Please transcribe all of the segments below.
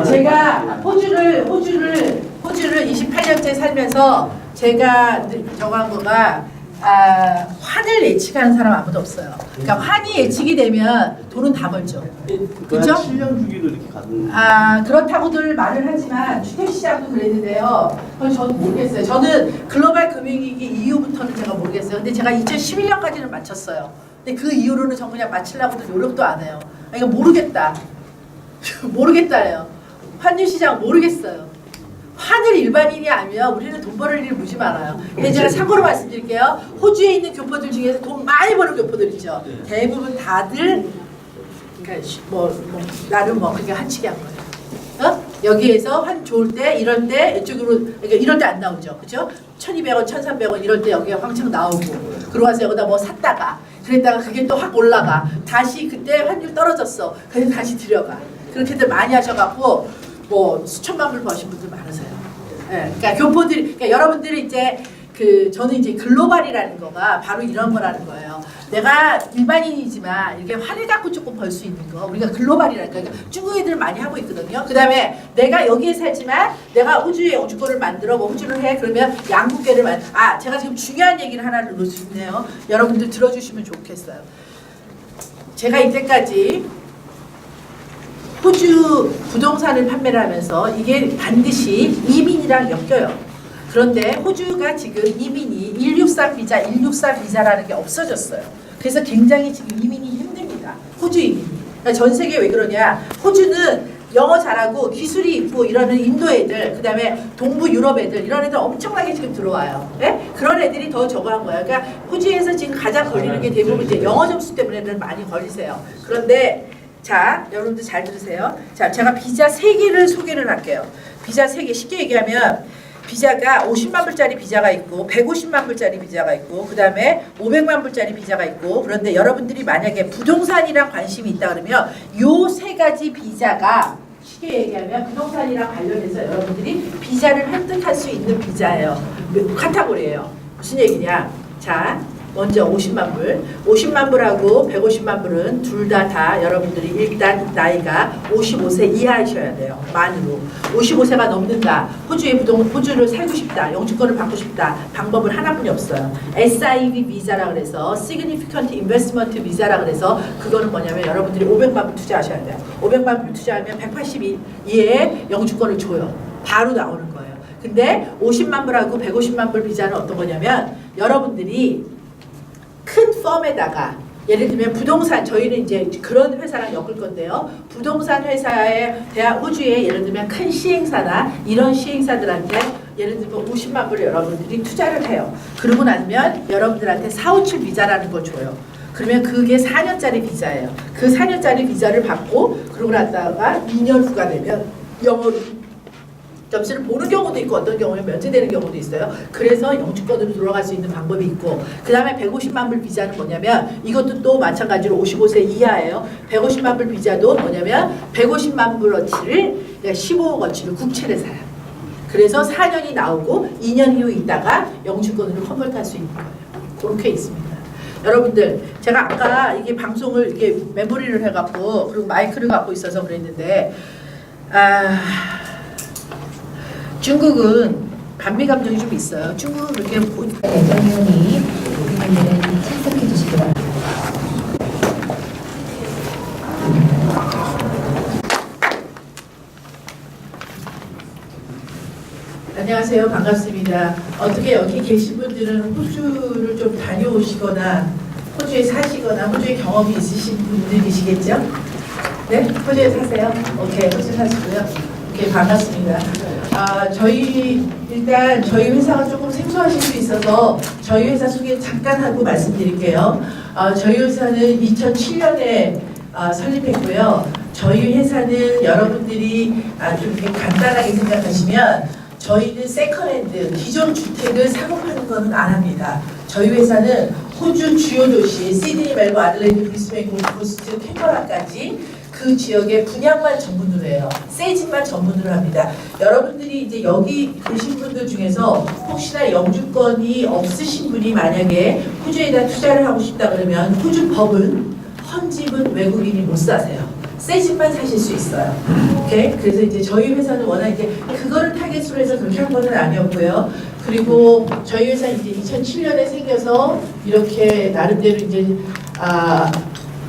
제가 호주를 28년째 살면서 제가 정한 거가 환을 예측하는 사람 아무도 없어요. 그러니까 환이 예측이 되면 돈은 다 벌죠. 그렇죠? 7년 주기로 이렇게 가는. 그렇다고들 말을 하지만 주택시장도 그랬는데요. 저는 모르겠어요. 저는 글로벌 금융위기 이후부터는 제가 모르겠어요. 근데 제가 2011년까지는 맞췄어요. 근데 그 이후로는 전 그냥 맞추려고도 노력도 안 해요. 이거 모르겠다. 모르겠다예요. 환율시장 모르겠어요. 환을 일반인이 알면 우리는 돈 벌을 일이 무지 많아요. 근데 제가 참고로 말씀드릴게요. 호주에 있는 교포들 중에서 돈 많이 버는 교포들 있죠. 대부분 다들 그러니까 나름 그게 한치기 한 거예요. 여기에서 환 좋을 때 이럴 때 이쪽으로 그러니까 이럴 때 안 나오죠. 그죠? 1200원, 1300원 이럴 때 여기가 황창 나오고 그러고 와서 여기다 뭐 샀다가 그랬다가 그게 또 확 올라가. 다시 그때 환율 떨어졌어. 그래서 다시 들여가. 그렇게들 많이 하셔갖고 뭐 수천만 불 버신 분들 많으세요. 예, 그러니까 교포들이, 그러니까 여러분들이 이제 저는 이제 글로벌이라는 거가 바로 이런 거라는 거예요. 내가 일반인이지만 이렇게 환을 갖고 조금 벌 수 있는 거, 우리가 글로벌이라는 거. 그러니까 중국 애들 많이 하고 있거든요. 그 다음에 내가 여기에 살지만 내가 호주에 영주권을 만들어 뭐 호주를 해 그러면 양국계를 제가 지금 중요한 얘기를 하나를 놓치네요. 여러분들 들어주시면 좋겠어요. 제가 이때까지 호주 부동산을 판매를 하면서 이게 반드시 이민이랑 엮여요. 그런데 호주가 지금 이민이 163 비자, 164 비자라는 게 없어졌어요. 그래서 굉장히 지금 이민이 힘듭니다. 호주 이민이. 그러니까 전 세계에 왜 그러냐. 호주는 영어 잘하고 기술이 있고 이러는 인도 애들, 그 다음에 동부 유럽 애들, 이런 애들 엄청나게 지금 들어와요. 네? 그런 애들이 더 저거 한 거예요. 그러니까 호주에서 지금 가장 걸리는 게 대부분 이제 영어 점수 때문에 애들 많이 걸리세요. 그런데 자, 여러분들 잘 들으세요. 자, 제가 비자 3개를 소개를 할게요. 비자 3개, 쉽게 얘기하면 비자가 50만 불짜리 비자가 있고 150만 불짜리 비자가 있고 그 다음에 500만 불짜리 비자가 있고, 그런데 여러분들이 만약에 부동산이랑 관심이 있다 그러면 요 3가지 비자가 쉽게 얘기하면 부동산이랑 관련해서 여러분들이 비자를 획득할 수 있는 비자예요. 카테고리예요. 무슨 얘기냐. 자, 먼저 50만 불, 50만 불하고 150만 불은 둘 다 여러분들이 일단 나이가 55세 이하이셔야 돼요. 만으로. 55세가 넘는다. 호주를 살고 싶다. 영주권을 받고 싶다. 방법은 하나뿐이 없어요. SIV 비자라 그래서 Significant Investment 비자라 그래서 그거는 뭐냐면 여러분들이 500만 불 투자하셔야 돼요. 500만 불 투자하면 180 이하의 영주권을 줘요. 바로 나오는 거예요. 근데 50만 불하고 150만 불 비자는 어떤 거냐면 여러분들이 큰 펌에다가 예를 들면 부동산, 저희는 이제 그런 회사랑 엮을 건데요. 부동산 회사에 호주에 예를 들면 큰 시행사나 이런 시행사들한테 예를 들면 50만 불을 여러분들이 투자를 해요. 그러고 나면 여러분들한테 457 비자라는 걸 줘요. 그러면 그게 4년짜리 비자예요. 그 4년짜리 비자를 받고 그러고 났다가 2년 후가 되면 영어 점수를 보는 경우도 있고 어떤 경우는 면제되는 경우도 있어요. 그래서 영주권으로 돌아갈 수 있는 방법이 있고, 그 다음에 150만 불 비자는 뭐냐면 이것도 또 마찬가지로 55세 이하예요. 150만 불 비자도 뭐냐면 150만 불어치를 15억어치를 국채를 사요. 그래서 4년이 나오고 2년 이후 있다가 영주권으로 컨버트할 수 있는 거예요. 그렇게 있습니다. 여러분들, 제가 아까 이게 방송을 이렇게 메모리를 해갖고 그리고 마이크를 갖고 있어서 그랬는데 중국은 반미 감정이 좀 있어요. 중국은 그렇게 대통령이 국민들은 참석해 주시기 바랍니다. 안녕하세요. 반갑습니다. 어떻게 여기 계신 분들은 호주를 좀 다녀오시거나 호주에 사시거나 호주에 경험이 있으신 분들이시겠죠? 네? 호주에 사세요? 오케이. 호주 사시고요. 오케이. 반갑습니다. 일단 저희 회사가 조금 생소하실 수 있어서 저희 회사 소개 잠깐 하고 말씀드릴게요. 저희 회사는 2007년에 설립했고요. 저희 회사는 여러분들이 좀 이렇게 간단하게 생각하시면 저희는 세컨핸드, 기존 주택을 사고 파는 건 안 합니다. 저희 회사는 호주 주요 도시, 시드니, 멜버, 아들레이드, 브리스베인, 골드코스트, 캔버라까지 그 지역의 분양만 전문으로 해요. 새 집만 전문으로 합니다. 여러분들이 이제 여기 계신 분들 중에서 혹시나 영주권이 없으신 분이 만약에 호주에다 투자를 하고 싶다 그러면 호주 법은 헌집은 외국인이 못 사세요. 새 집만 사실 수 있어요. 오케이? 그래서 이제 저희 회사는 워낙 이제 그거를 타겟으로 해서 그렇게 한 건 아니었고요. 그리고 저희 회사 이제 2007년에 생겨서 이렇게 나름대로 이제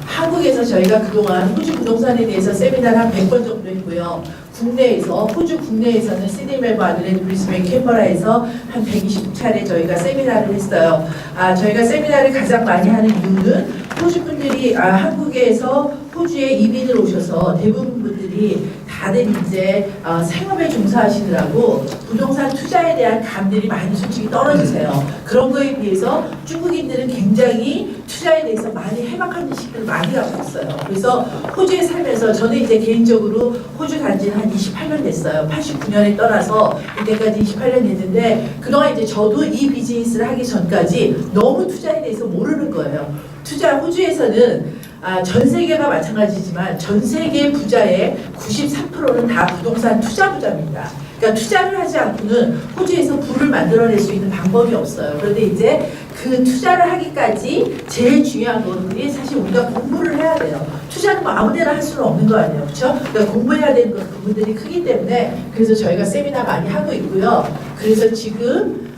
한국에서 저희가 그동안 호주 부동산에 대해서 세미나를 한 100번 정도 했고요. 국내에서 호주 국내에서는 시드니, 멜버, 아들레이드, 브리스벤, 캔버라에서 한 120차례 저희가 세미나를 했어요. 저희가 세미나를 가장 많이 하는 이유는 호주 분들이 한국에서 호주에 이민을 오셔서 대부분 분들이 다들 이제 생업에 종사하시느라고 부동산 투자에 대한 감들이 많이 솔직히 떨어지세요. 그런 거에 비해서 중국인들은 굉장히 투자에 대해서 많이 해박한 지식들을 많이 갖고 있어요. 그래서 호주에 살면서 저는 이제 개인적으로 호주 간지는 한 28년 됐어요. 89년에 떠나서 이때까지 28년 됐는데 그동안 이제 저도 이 비즈니스를 하기 전까지 너무 투자에 대해서 모르는 거예요. 호주에서는 전 세계가 마찬가지지만 전 세계 부자의 93%는 다 부동산 투자 부자입니다. 그러니까 투자를 하지 않고는 호주에서 부를 만들어낼 수 있는 방법이 없어요. 그런데 이제 그 투자를 하기까지 제일 중요한 것들이 사실 우리가 공부를 해야 돼요. 투자는 뭐 아무데나 할 수는 없는 거 아니에요. 그렇죠? 그러니까 공부해야 되는 부분들이 크기 때문에 그래서 저희가 세미나 많이 하고 있고요. 그래서 지금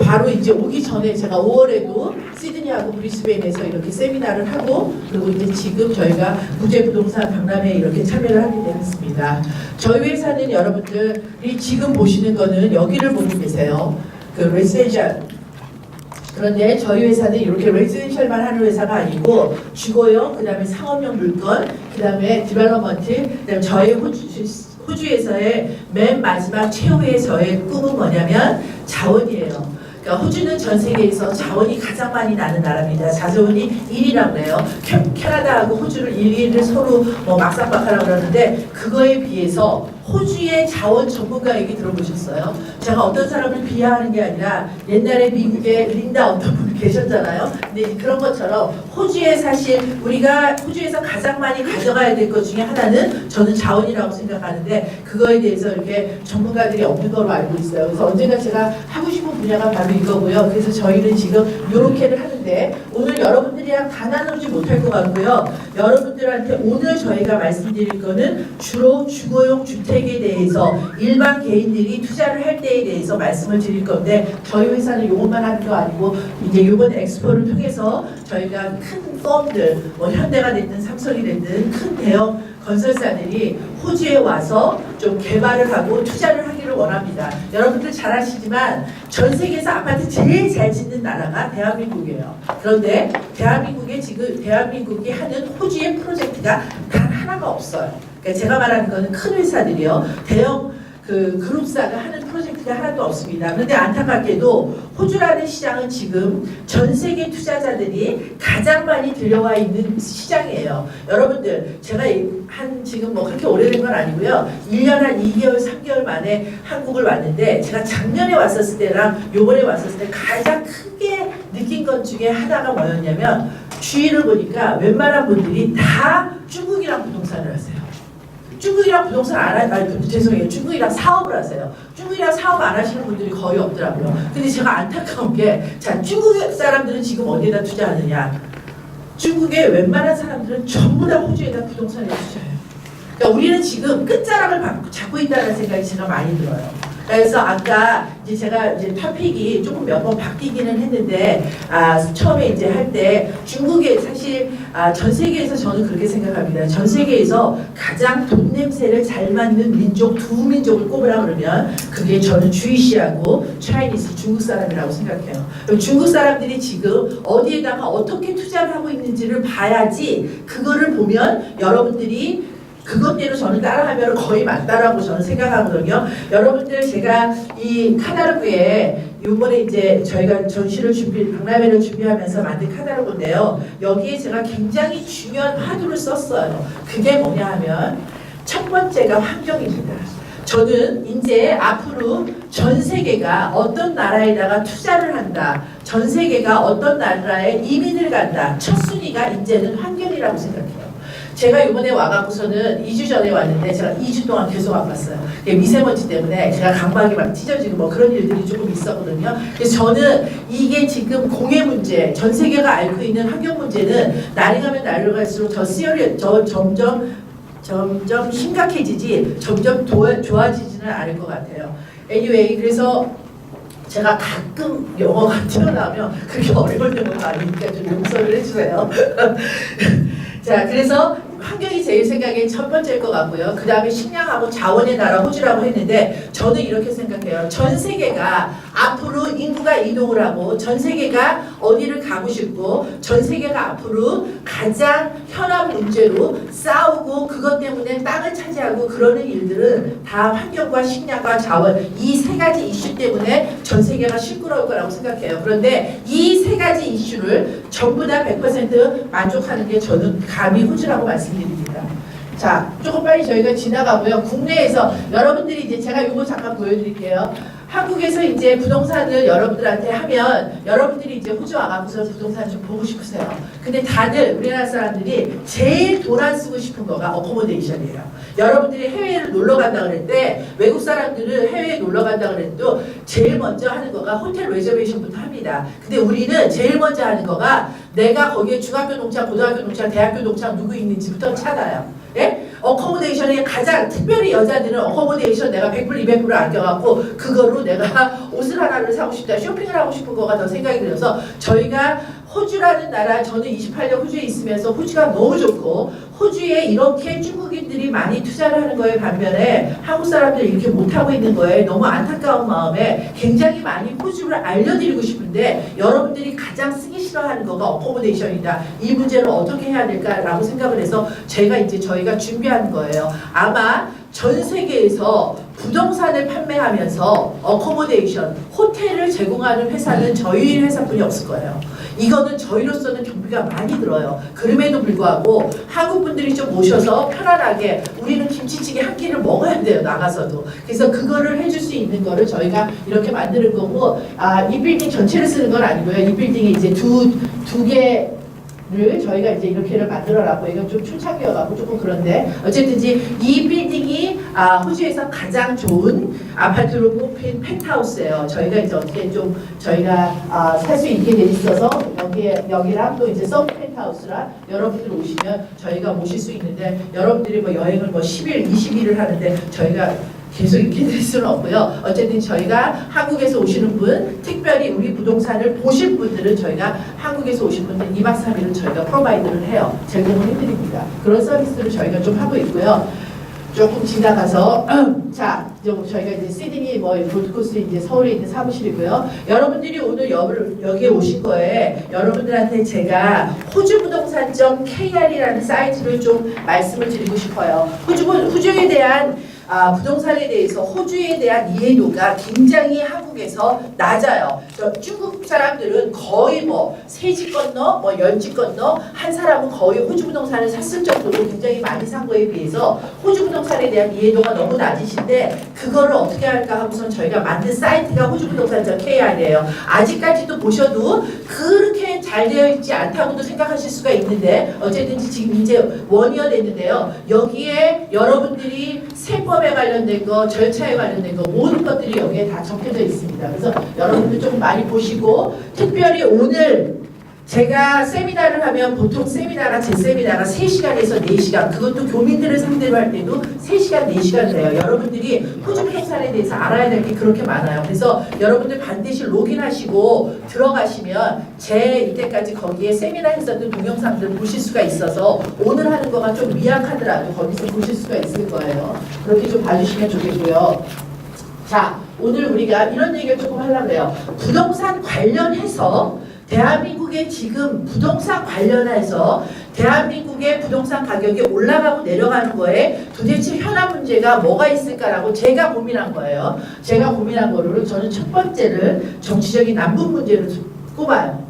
바로 이제 오기 전에 제가 5월에도 시드니하고 브리스벤에서 이렇게 세미나를 하고 그리고 이제 지금 저희가 무죄부동산 박람회에 이렇게 참여를 하게 되었습니다. 저희 회사는 여러분들이 지금 보시는 거는 여기를 보고 계세요. 그 레지던셜. 그런데 저희 회사는 이렇게 레지던셜만 하는 회사가 아니고 주거용, 그 다음에 상업용 물건, 그 다음에 디벨로먼트, 그 다음에 저희 호주에서의 맨 마지막 최후의 저의 꿈은 뭐냐면 자원이에요. 그러니까 호주는 전 세계에서 자원이 가장 많이 나는 나라입니다. 자원이 1위라고 해요. 캐나다하고 호주를 1위를 서로 막상막하라고 그러는데 그거에 비해서 호주의 자원 전문가 얘기 들어보셨어요? 제가 어떤 사람을 비하하는 게 아니라 옛날에 미국에 린다 어떤 분이 계셨잖아요. 근데 그런 것처럼 호주에 사실 우리가 호주에서 가장 많이 가져가야 될 것 중에 하나는 저는 자원이라고 생각하는데 그거에 대해서 이렇게 전문가들이 없는 걸로 알고 있어요. 그래서 언젠가 제가 하고 싶은 분야가 바로 이거고요. 그래서 저희는 지금 이렇게를 하는데 오늘 여러분들이랑 다 나누지 못할 것 같고요. 여러분들한테 오늘 저희가 말씀드릴 거는 주로 주거용 주택에 대해서 일반 개인들이 투자를 할 때에 대해서 말씀을 드릴 건데 저희 회사는 이것만 하는 거 아니고 이제 이번 엑스포를 통해서 저희가 큰 펌들 현대가 됐든 삼성이 됐든 큰 대형 건설사들이 호주에 와서 좀 개발을 하고 투자를 하기를 원합니다. 여러분들 잘 아시지만 전 세계에서 아파트 제일 잘 짓는 나라가 대한민국이에요. 그런데 대한민국이 하는 호주의 프로젝트가 단 하나가 없어요. 그러니까 제가 말하는 거는 큰 회사들이요. 대형 그룹사가 하는 프로젝트가 하나도 없습니다. 그런데 안타깝게도 호주라는 시장은 지금 전 세계 투자자들이 가장 많이 들여와 있는 시장이에요. 여러분들 제가 지금 그렇게 오래된 건 아니고요. 1년 한 2개월, 3개월 만에 한국을 왔는데 제가 작년에 왔었을 때랑 요번에 왔었을 때 가장 크게 느낀 것 중에 하나가 뭐였냐면 주위를 보니까 웬만한 분들이 다 중국이랑 부동산을 하세요. 중국이랑 부동산 죄송해요. 중국이랑 사업을 하세요. 중국이랑 사업 안 하시는 분들이 거의 없더라고요. 근데 제가 안타까운 게, 중국 사람들은 지금 어디에다 투자하느냐? 중국의 웬만한 사람들은 전부 다 호주에다 부동산에 투자해요. 그러니까 우리는 지금 끝자락을 잡고 있다는 생각이 제가 많이 들어요. 그래서 아까 제가 토픽이 조금 몇 번 바뀌기는 했는데 처음에 할 때 중국에 사실 전 세계에서 저는 그렇게 생각합니다. 전 세계에서 가장 돈 냄새를 잘 맡는 민족 두 민족을 꼽으라 그러면 그게 저는 주이시하고 차이니스 중국 사람이라고 생각해요. 중국 사람들이 지금 어디에다가 어떻게 투자를 하고 있는지를 봐야지 그거를 보면 여러분들이 그것대로 저는 따라하면 거의 맞다라고 저는 생각하거든요. 여러분들 제가 이 카탈로그에 이번에 저희가 박람회를 준비하면서 만든 카탈로그인데요. 여기에 제가 굉장히 중요한 화두를 썼어요. 그게 뭐냐 하면 첫 번째가 환경입니다. 저는 이제 앞으로 전 세계가 어떤 나라에다가 투자를 한다. 전 세계가 어떤 나라에 이민을 간다. 첫 순위가 이제는 환경이라고 생각해요. 제가 이번에 와갖고서는 2주 전에 왔는데 제가 2주 동안 계속 안 봤어요. 미세먼지 때문에 제가 강박이 막 찢어지고 뭐 그런 일들이 조금 있었거든요. 그래서 저는 이게 지금 공해 문제, 전 세계가 앓고 있는 환경 문제는 날이 가면 날로 갈수록 점점 심각해지지 점점 좋아지지는 않을 것 같아요. Anyway, 그래서 제가 가끔 영어가 튀어나오면 그게 어려운 영어가 아니니까 좀 용서를 해주세요. 자, 그래서 환경이 제일 생각엔 첫 번째일 것 같고요. 그 다음에 식량하고 자원의 나라 호주라고 했는데 저는 이렇게 생각해요. 전 세계가 앞으로 인구가 이동을 하고 전 세계가 어디를 가고 싶고 전 세계가 앞으로 가장 현안 문제로 싸우고 그것 때문에 땅을 차지하고 그러는 일들은 다 환경과 식량과 자원 이 세 가지 이슈 때문에 전 세계가 시끄러울 거라고 생각해요. 그런데 이 세 가지 이슈를 전부 다 100% 만족하는 게 저는 감히 호주라고 말씀드립니다. 자, 조금 빨리 저희가 지나가고요. 국내에서 여러분들이 이제 제가 이거 잠깐 보여드릴게요. 한국에서 이제 부동산을 여러분들한테 하면 여러분들이 이제 호주 와가면서 부동산 좀 보고 싶으세요. 근데 다들 우리나라 사람들이 제일 돈 안 쓰고 싶은 거가 어코모데이션이에요. 여러분들이 해외를 놀러 간다 그럴 때 외국 사람들은 해외에 놀러 간다 그래도 제일 먼저 하는 거가 호텔 레저베이션부터 합니다. 근데 우리는 제일 먼저 하는 거가 내가 거기에 중학교 동창, 고등학교 동창, 대학교 동창 누구 있는지부터 찾아요. 예? 어코모데이션에 가장 특별히 여자들은 어코모데이션 내가 100불, 200불을 아껴갖고 그거로 내가 옷을 하나를 사고 싶다, 쇼핑을 하고 싶은 거가 더 생각이 들어서 저희가 호주라는 나라, 저는 28년 호주에 있으면서 호주가 너무 좋고 호주에 이렇게 중국인들이 많이 투자를 하는 거에 반면에 한국 사람들이 이렇게 못하고 있는 거에 너무 안타까운 마음에 굉장히 많이 호주를 알려드리고 싶은데 여러분들이 가장 쓰기 싫어하는 거가 어코모데이션이다. 이 문제를 어떻게 해야 될까라고 생각을 해서 저희가 준비한 거예요. 아마 전 세계에서 부동산을 판매하면서 어코모데이션, 호텔을 제공하는 회사는 저희 회사뿐이 없을 거예요. 이거는 저희로서는 경비가 많이 들어요. 그럼에도 불구하고 한국 분들이 좀 오셔서 편안하게 우리는 김치찌개 한 끼를 먹어야 돼요. 나가서도. 그래서 그거를 해줄 수 있는 거를 저희가 이렇게 만드는 거고 이 빌딩 전체를 쓰는 건 아니고요. 이 빌딩이 이제 두 개를 저희가 이제 이렇게를 만들어놨고 이건 좀 춘착이어가지고 조금 그런데 어쨌든지 이 빌딩이 호주에서 가장 좋은 아파트로 뽑힌 펜트하우스예요. 저희가 이제 어떻게 좀 저희가 살 수 있게 돼 있어서 여기랑 또 이제 서브 펜트하우스랑 여러분들 오시면 저희가 모실 수 있는데 여러분들이 뭐 여행을 뭐 10일, 20일을 하는데 저희가 계속 이렇게 될 수는 없고요. 어쨌든 저희가 한국에서 오시는 분, 특별히 우리 부동산을 보실 분들은 저희가 한국에서 오신 분들 2박 3일은 저희가 프로바이드를 해요. 제공을 해드립니다. 그런 서비스를 저희가 좀 하고 있고요. 조금 지나가서 자, 저희가 이제 시드니 골드코스트 이제 서울에 있는 사무실이고요. 여러분들이 오늘 여기에 오신 거에 여러분들한테 제가 호주부동산.kr이라는 사이트를 좀 말씀을 드리고 싶어요. 호주에 대한 부동산에 대해서 호주에 대한 이해도가 굉장히 한국에서 낮아요. 중국 사람들은 거의 뭐 3집 건너, 뭐 10집 건너 한 사람은 거의 호주 부동산을 샀을 정도로 굉장히 많이 산 거에 비해서 호주 부동산에 대한 이해도가 너무 낮으신데 그거를 어떻게 할까 하고선 저희가 만든 사이트가 호주부동산.kr이에요. 아직까지도 보셔도 그렇게 잘 되어 있지 않다고도 생각하실 수가 있는데 어쨌든 지금 이제 1이어 됐는데요. 여기에 여러분들이 세법에 관련된 거, 절차에 관련된 거 모든 것들이 여기에 다 적혀져 있습니다. 그래서 여러분들 좀 많이 보시고 특별히 오늘 제가 세미나를 하면 보통 세미나가 제 세미나가 3시간에서 4시간 그것도 교민들을 상대로 할 때도 3시간, 4시간 돼요. 여러분들이 호주 부동산에 대해서 알아야 될 게 그렇게 많아요. 그래서 여러분들 반드시 로그인하시고 들어가시면 제 이때까지 거기에 세미나 했었던 동영상들 보실 수가 있어서 오늘 하는 거가 좀 미약하더라도 거기서 보실 수가 있을 거예요. 그렇게 좀 봐주시면 좋겠고요. 자, 오늘 우리가 이런 얘기를 조금 하려고 해요. 부동산 관련해서 대한민국의 지금 부동산 관련해서 대한민국의 부동산 가격이 올라가고 내려가는 거에 도대체 현안 문제가 뭐가 있을까라고 제가 고민한 거예요. 제가 고민한 거를 저는 첫 번째를 정치적인 남북 문제를 꼽아요.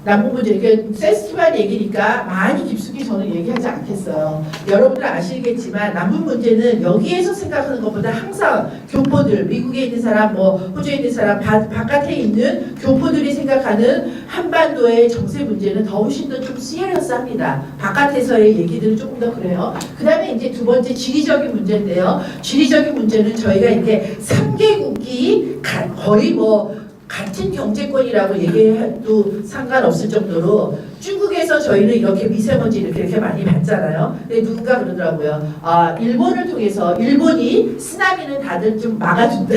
남북 문제, 이게 센스티브한 얘기니까 많이 깊숙이 저는 얘기하지 않겠어요. 여러분들 아시겠지만 남북 문제는 여기에서 생각하는 것보다 항상 교포들, 미국에 있는 사람, 뭐 호주에 있는 사람, 바깥에 있는 교포들이 생각하는 한반도의 정세 문제는 더 훨씬 더 좀 시리어스합니다. 바깥에서의 얘기들은 조금 더 그래요. 그 다음에 이제 두 번째 지리적인 문제인데요. 지리적인 문제는 저희가 이렇게 3개국이 거의 뭐 같은 경제권이라고 얘기해도 상관없을 정도로 중국에서 저희는 이렇게 미세먼지 이렇게 많이 받잖아요. 근데 누군가 그러더라고요. 아, 일본을 통해서 일본이 쓰나미는 다들 좀 막아준다.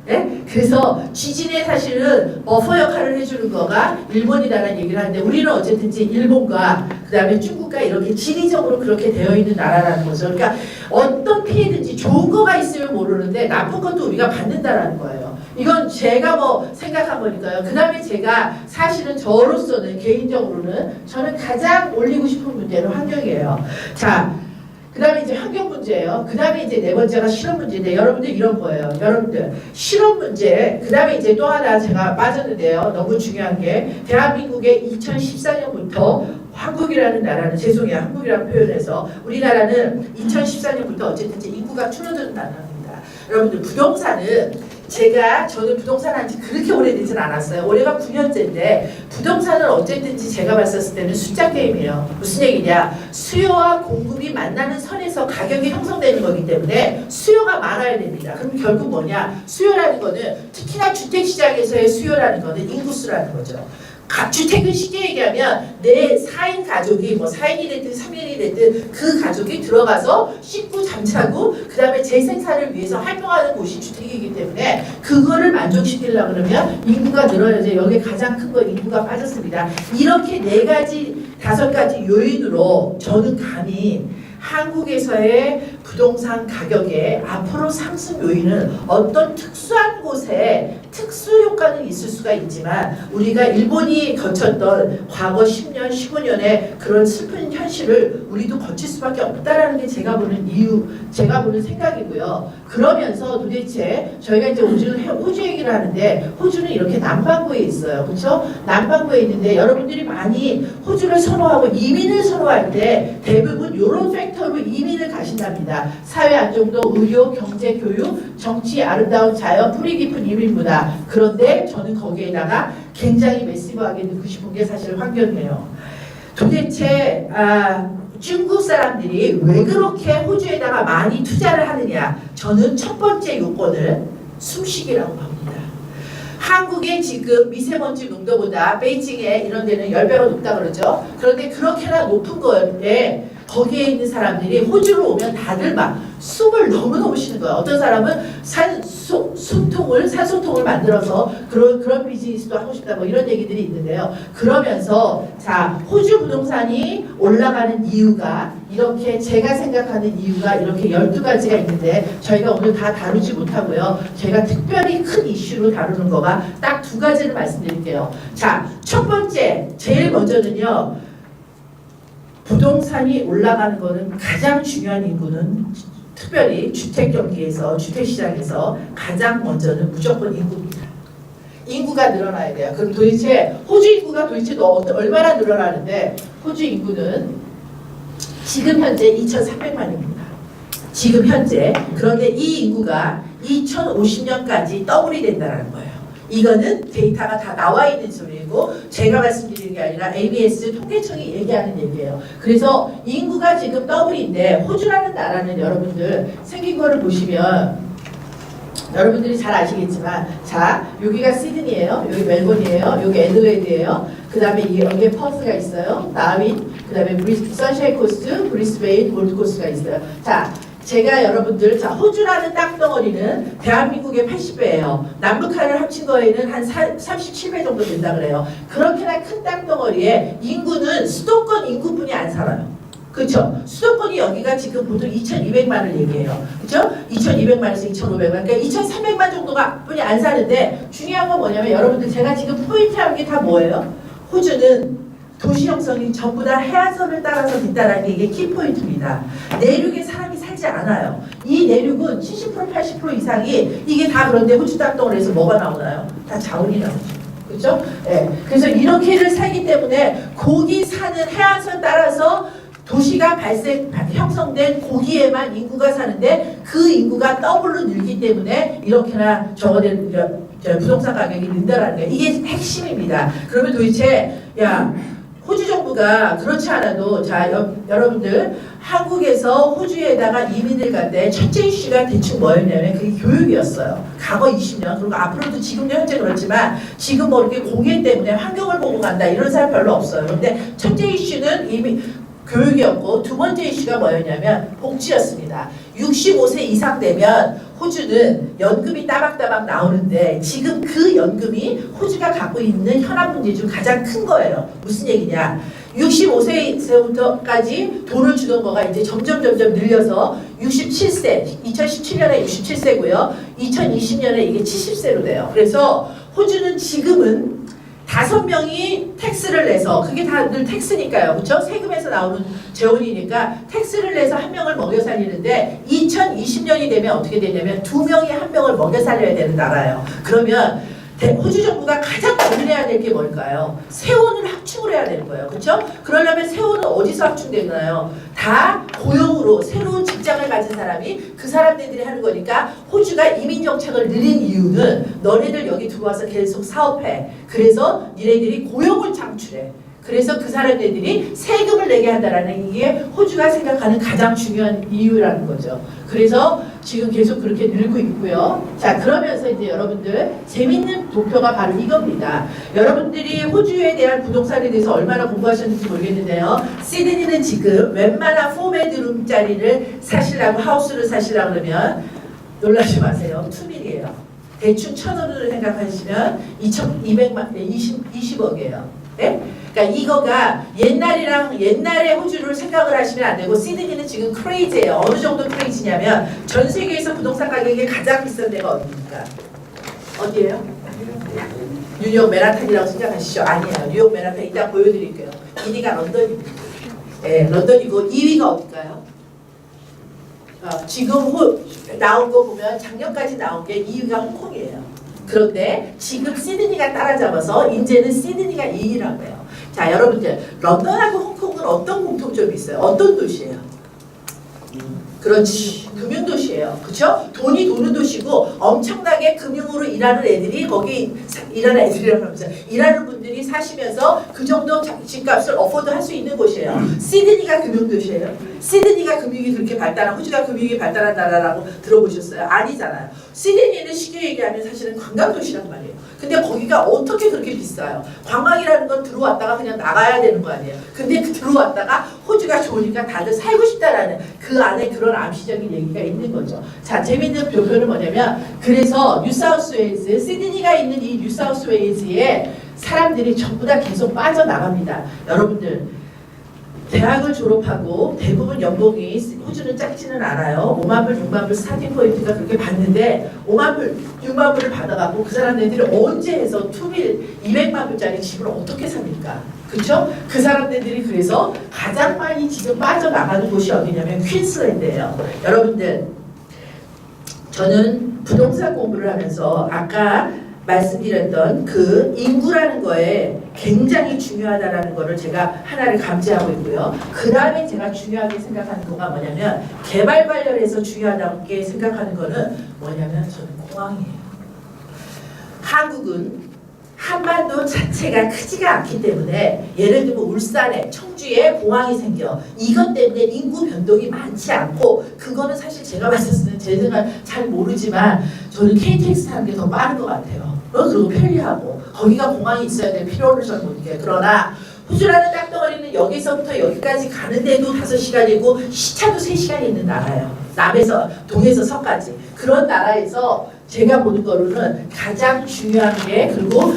네? 그래서 지진에 사실은 버퍼 역할을 해주는 거가 일본이라는 얘기를 하는데 우리는 어쨌든지 일본과 그 다음에 중국과 이렇게 지리적으로 그렇게 되어 있는 나라라는 거죠. 그러니까 어떤 피해든지 좋은 거가 있으면 모르는데 나쁜 것도 우리가 받는다라는 거예요. 이건 제가 뭐 생각한 거니까요. 그 다음에 제가 사실은 저로서는 개인적으로는 저는 가장 올리고 싶은 문제는 환경이에요. 자, 그 다음에 이제 환경 문제예요. 그 다음에 이제 네 번째가 실업 문제인데 여러분들 이런 거예요. 여러분들 실업 문제, 그 다음에 이제 또 하나 제가 빠졌는데요. 너무 중요한 게 대한민국의 2014년부터 한국이라는 나라는 죄송해요. 한국이라는 표현해서 우리나라는 2014년부터 어쨌든지 인구가 줄어드는 나라입니다. 여러분들 부동산은 저는 부동산 한지 그렇게 오래되진 않았어요. 올해가 9년째인데 부동산은 어쨌든지 제가 봤었을 때는 숫자 게임이에요. 무슨 얘기냐? 수요와 공급이 만나는 선에서 가격이 형성되는 거기 때문에 수요가 많아야 됩니다. 그럼 결국 뭐냐? 수요라는 거는 특히나 주택시장에서의 수요라는 거는 인구수라는 거죠. 주택은 쉽게 얘기하면 내 4인 가족이 뭐 4인이 됐든 3인이 됐든 그 가족이 들어가서 씻고 잠자고 그 다음에 재생산을 위해서 활동하는 곳이 주택이기 때문에 그거를 만족시키려고 그러면 인구가 늘어야죠. 여기 가장 큰 건 인구가 빠졌습니다. 이렇게 4가지 5가지 요인으로 저는 감히 한국에서의 부동산 가격의 앞으로 상승 요인은 어떤 특수한 곳에 특수 효과는 있을 수가 있지만 우리가 일본이 거쳤던 과거 10년, 15년의 그런 슬픈 현실을 우리도 거칠 수밖에 없다라는 게 제가 보는 이유, 제가 보는 생각이고요. 그러면서 도대체 저희가 이제 호주 얘기를 하는데 호주는 이렇게 남반구에 있어요. 그렇죠? 남반구에 있는데 여러분들이 많이 호주를 선호하고 이민을 선호할 때 대부분 이런 팩터로 이민을 가신답니다. 사회 안정도, 의료, 경제, 교육, 정치, 아름다운 자연, 뿌리 깊은 이민 문화. 그런데 저는 거기에다가 굉장히 매시브하게 넣고 싶은 게 사실 환경이에요. 도대체 중국 사람들이 왜 그렇게 호주에다가 많이 투자를 하느냐? 저는 첫 번째 요건을 숨쉬기라고 봅니다. 한국의 지금 미세먼지 농도보다 베이징에 이런 데는 10배가 높다 그러죠. 그런데 그렇게나 높은 거에 거기에 있는 사람들이 호주로 오면 다들 막 숨을 너무너무 쉬는 거예요. 어떤 사람은 산소통을 만들어서 그런 비즈니스도 하고 싶다 뭐 이런 얘기들이 있는데요. 그러면서 자, 호주 부동산이 올라가는 이유가 이렇게 제가 생각하는 이유가 이렇게 12가지가 있는데 저희가 오늘 다 다루지 못하고요. 제가 특별히 큰 이슈로 다루는 거가 딱 2가지를 말씀드릴게요. 자, 첫 번째 제일 먼저는요. 부동산이 올라가는 거는 가장 중요한 인구는 특별히 주택 경기에서 주택시장에서 가장 먼저는 무조건 인구입니다. 인구가 늘어나야 돼요. 그럼 도대체 호주 인구가 도대체 얼마나 늘어나는데 호주 인구는 지금 현재 2,300만입니다. 지금 현재. 그런데 이 인구가 2050년까지 더블이 된다는 거예요. 이거는 데이터가 다 나와 있는 소리고 제가 말씀드리는 게 아니라 ABS 통계청이 얘기하는 얘기예요. 그래서 인구가 지금 더블인데 호주라는 나라는 여러분들 생긴 거를 보시면 여러분들이 잘 아시겠지만 자, 여기가 시드니예요. 여기 멜번이에요. 여기 애들레이드예요. 그 다음에 여기에 퍼스가 있어요. 다윈, 그 다음에 선샤인 코스트, 브리스베인, 골드코스트가 있어요. 자, 제가 여러분들 자 호주라는 땅덩어리는 대한민국의 80배예요. 남북한을 합친 거에는 한 37배 정도 된다 그래요. 그렇게나 큰 땅덩어리에 인구는 수도권 인구뿐이 안 살아요. 그렇죠? 수도권이 여기가 지금 보통 2,200만을 얘기해요. 그렇죠? 2,200만에서 2,500만. 그러니까 2,300만 정도가 뿐이 안 사는데 중요한 건 뭐냐면 여러분들 제가 지금 포인트한 게 다 뭐예요? 호주는 도시 형성이 전부 다 해안선을 따라서 됐다는 게 이게 키포인트입니다. 내륙에 사람이 살지 않아요. 이 내륙은 70% 80% 이상이 이게 다 그런데 호주 땅덩어리에서 뭐가 나오나요? 다 자원이 나오죠. 그죠? 예. 그래서 이렇게를 살기 때문에 거기 사는 해안선 따라서 도시가 형성된 거기에만 인구가 사는데 그 인구가 더블로 늘기 때문에 이렇게나 저거된 부동산 가격이 는다라는 거예요. 이게 핵심입니다. 그러면 도대체 야 호주 정부가 그렇지 않아도 자 여러분들 한국에서 호주에다가 이민을 갈 때 첫째 이슈가 대충 뭐였냐면 그게 교육이었어요. 과거 20년 그리고 앞으로도 지금도 현재 그렇지만 지금 뭐 이렇게 공예 때문에 환경을 보고 간다 이런 사람 별로 없어요. 그런데 첫째 이슈는 이미 교육이었고 두 번째 이슈가 뭐였냐면 복지였습니다. 65세 이상 되면 호주는 연금이 따박따박 나오는데 지금 그 연금이 호주가 갖고 있는 현안 문제 중 가장 큰 거예요. 무슨 얘기냐? 65세부터까지 돈을 주던 거가 이제 점점 늘려서 67세, 2017년에 67세고요. 2020년에 이게 70세로 돼요. 그래서 호주는 지금은 5명이 텍스를 내서 그게 다 늘 텍스니까요. 그렇죠? 세금에서 나오는 재원이니까 텍스를 내서 1명을 먹여 살리는데 2020년이 되면 어떻게 되냐면 2명이 1명을 먹여 살려야 되는 나라예요. 그러면 호주 정부가 가장 고민해야 될 게 뭘까요? 세원을 확충을 해야 되는 거예요. 그렇죠? 그러려면 세원은 어디서 확충되나요? 다 고용으로 새로운 직장을 가진 사람이 그 사람들이 하는 거니까 호주가 이민 정책을 늘린 이유는 너네들 여기 들어와서 계속 사업해. 그래서 니네들이 고용을 창출해. 그래서 그 사람들이 세금을 내게 한다라는 게 호주가 생각하는 가장 중요한 이유라는 거죠. 그래서 지금 계속 그렇게 늘고 있고요. 자, 그러면서 이제 여러분들 재밌는 도표가 바로 이겁니다. 여러분들이 호주에 대한 부동산에 대해서 얼마나 공부하셨는지 모르겠는데요. 시드니는 지금 웬만한 4베드룸짜리를 사시려고 하우스를 사시려고 그러면 놀라지 마세요. 2밀이에요. 대충 1,000원으로 생각하시면 2,200만, 20억이에요. 네? 그러니까 이거가 옛날에 호주를 생각을 하시면 안 되고 시드니는 지금 크레이지예요. 어느 정도 크레이지냐면 전 세계에서 부동산 가격이 가장 비싼 데가 어디입니까? 어디예요? 뉴욕 맨하탄이라고 생각하시죠? 아니에요. 뉴욕 맨하탄 이따 보여드릴게요. 1위가 런던입니다. 네, 런던이고 2위가 어딜까요? 지금 나온 거 보면 작년까지 나온 게 2위가 홍콩이에요. 그런데 지금 시드니가 따라잡아서 이제는 시드니가 2위라고 해요. 자, 여러분들 런던하고 홍콩은 어떤 공통점이 있어요? 어떤 도시예요? 그렇지, 금융도시예요. 그렇죠? 돈이 도는 도시고 엄청나게 금융으로 일하는 애들이 거기 일하는 애들이라고 하면서 일하는 분들이 사시면서 그 정도 집값을 어포드 할 수 있는 곳이에요. 시드니가 금융도시예요. 시드니가 금융이 그렇게 발달한 호주가 금융이 발달한 나라라고 들어보셨어요? 아니잖아요. 시드니는 쉽게 얘기하면 사실은 관광도시란 말이에요. 근데 거기가 어떻게 그렇게 비싸요? 관광이라는 건 들어왔다가 그냥 나가야 되는 거 아니에요. 근데 그 들어왔다가 호주가 좋으니까 다들 살고 싶다라는 그 안에 그런 암시적인 얘기가 있는 거죠. 자, 재밌는 표현은 뭐냐면 그래서 뉴사우스웨일즈, 시드니가 있는 이 뉴사우스웨일즈에 사람들이 전부 다 계속 빠져나갑니다. 여러분들 대학을 졸업하고 대부분 연봉이 호주는 작지는 않아요. 5만 불, 6만 불 스타팅 포인트가 그렇게 받는데 5만 불, 6만 불을 받아갖고 그 사람들이 언제 해서 2밀, 200만 불짜리 집을 어떻게 삽니까? 그렇죠? 그 사람들이 그래서 가장 많이 지금 빠져나가는 곳이 어디냐면 퀸슬랜드예요. 여러분들 저는 부동산 공부를 하면서 아까 말씀드렸던 그 인구라는 거에 굉장히 중요하다라는 거를 제가 하나를 감지하고 있고요. 그 다음에 제가 중요하게 생각하는 거가 뭐냐면 개발 관련해서 중요하다고 생각하는 거는 뭐냐면 저는 공항이에요. 한국은 한반도 자체가 크지가 않기 때문에 예를 들면 울산에 청주에 공항이 생겨 이것 때문에 인구 변동이 많지 않고 그거는 사실 제가 봤을 때는 제 생각 잘 모르지만 저는 KTX 타는 게 더 빠른 것 같아요. 그리고 편리하고 거기가 공항이 있어야 될 필요를 저는 못 느껴요. 그러나 호주라는 땅덩어리는 여기서부터 여기까지 가는데도 5시간이고 시차도 3시간이 있는 나라예요. 남에서 동에서 서까지 그런 나라에서 제가 보는 거로는 가장 중요한 게 그리고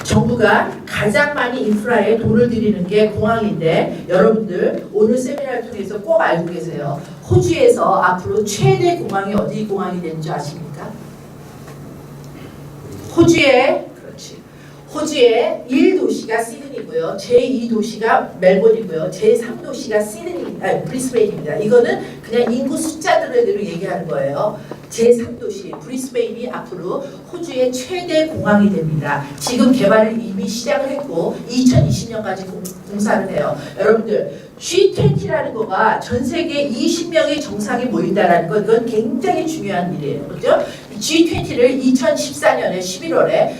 정부가 가장 많이 인프라에 돈을 들이는 게 공항인데 여러분들 오늘 세미나를 통해서 꼭 알고 계세요. 호주에서 앞으로 최대 공항이 어디 공항이 되는 줄 아십니까? 호주의 1도시가 시드니고요. 제2도시가 멜번이고요. 제3도시가 브리스베인입니다. 이거는 그냥 인구 숫자대로 얘기하는 거예요. 제3도시 브리스베인이 앞으로 호주의 최대 공항이 됩니다. 지금 개발을 이미 시작을 했고 2020년까지 공사를 해요. 여러분들 G20라는 거가 전 세계 20명의 정상이 모인다라는 건 그건 굉장히 중요한 일이에요. 그렇죠? G20를 2014년에 11월에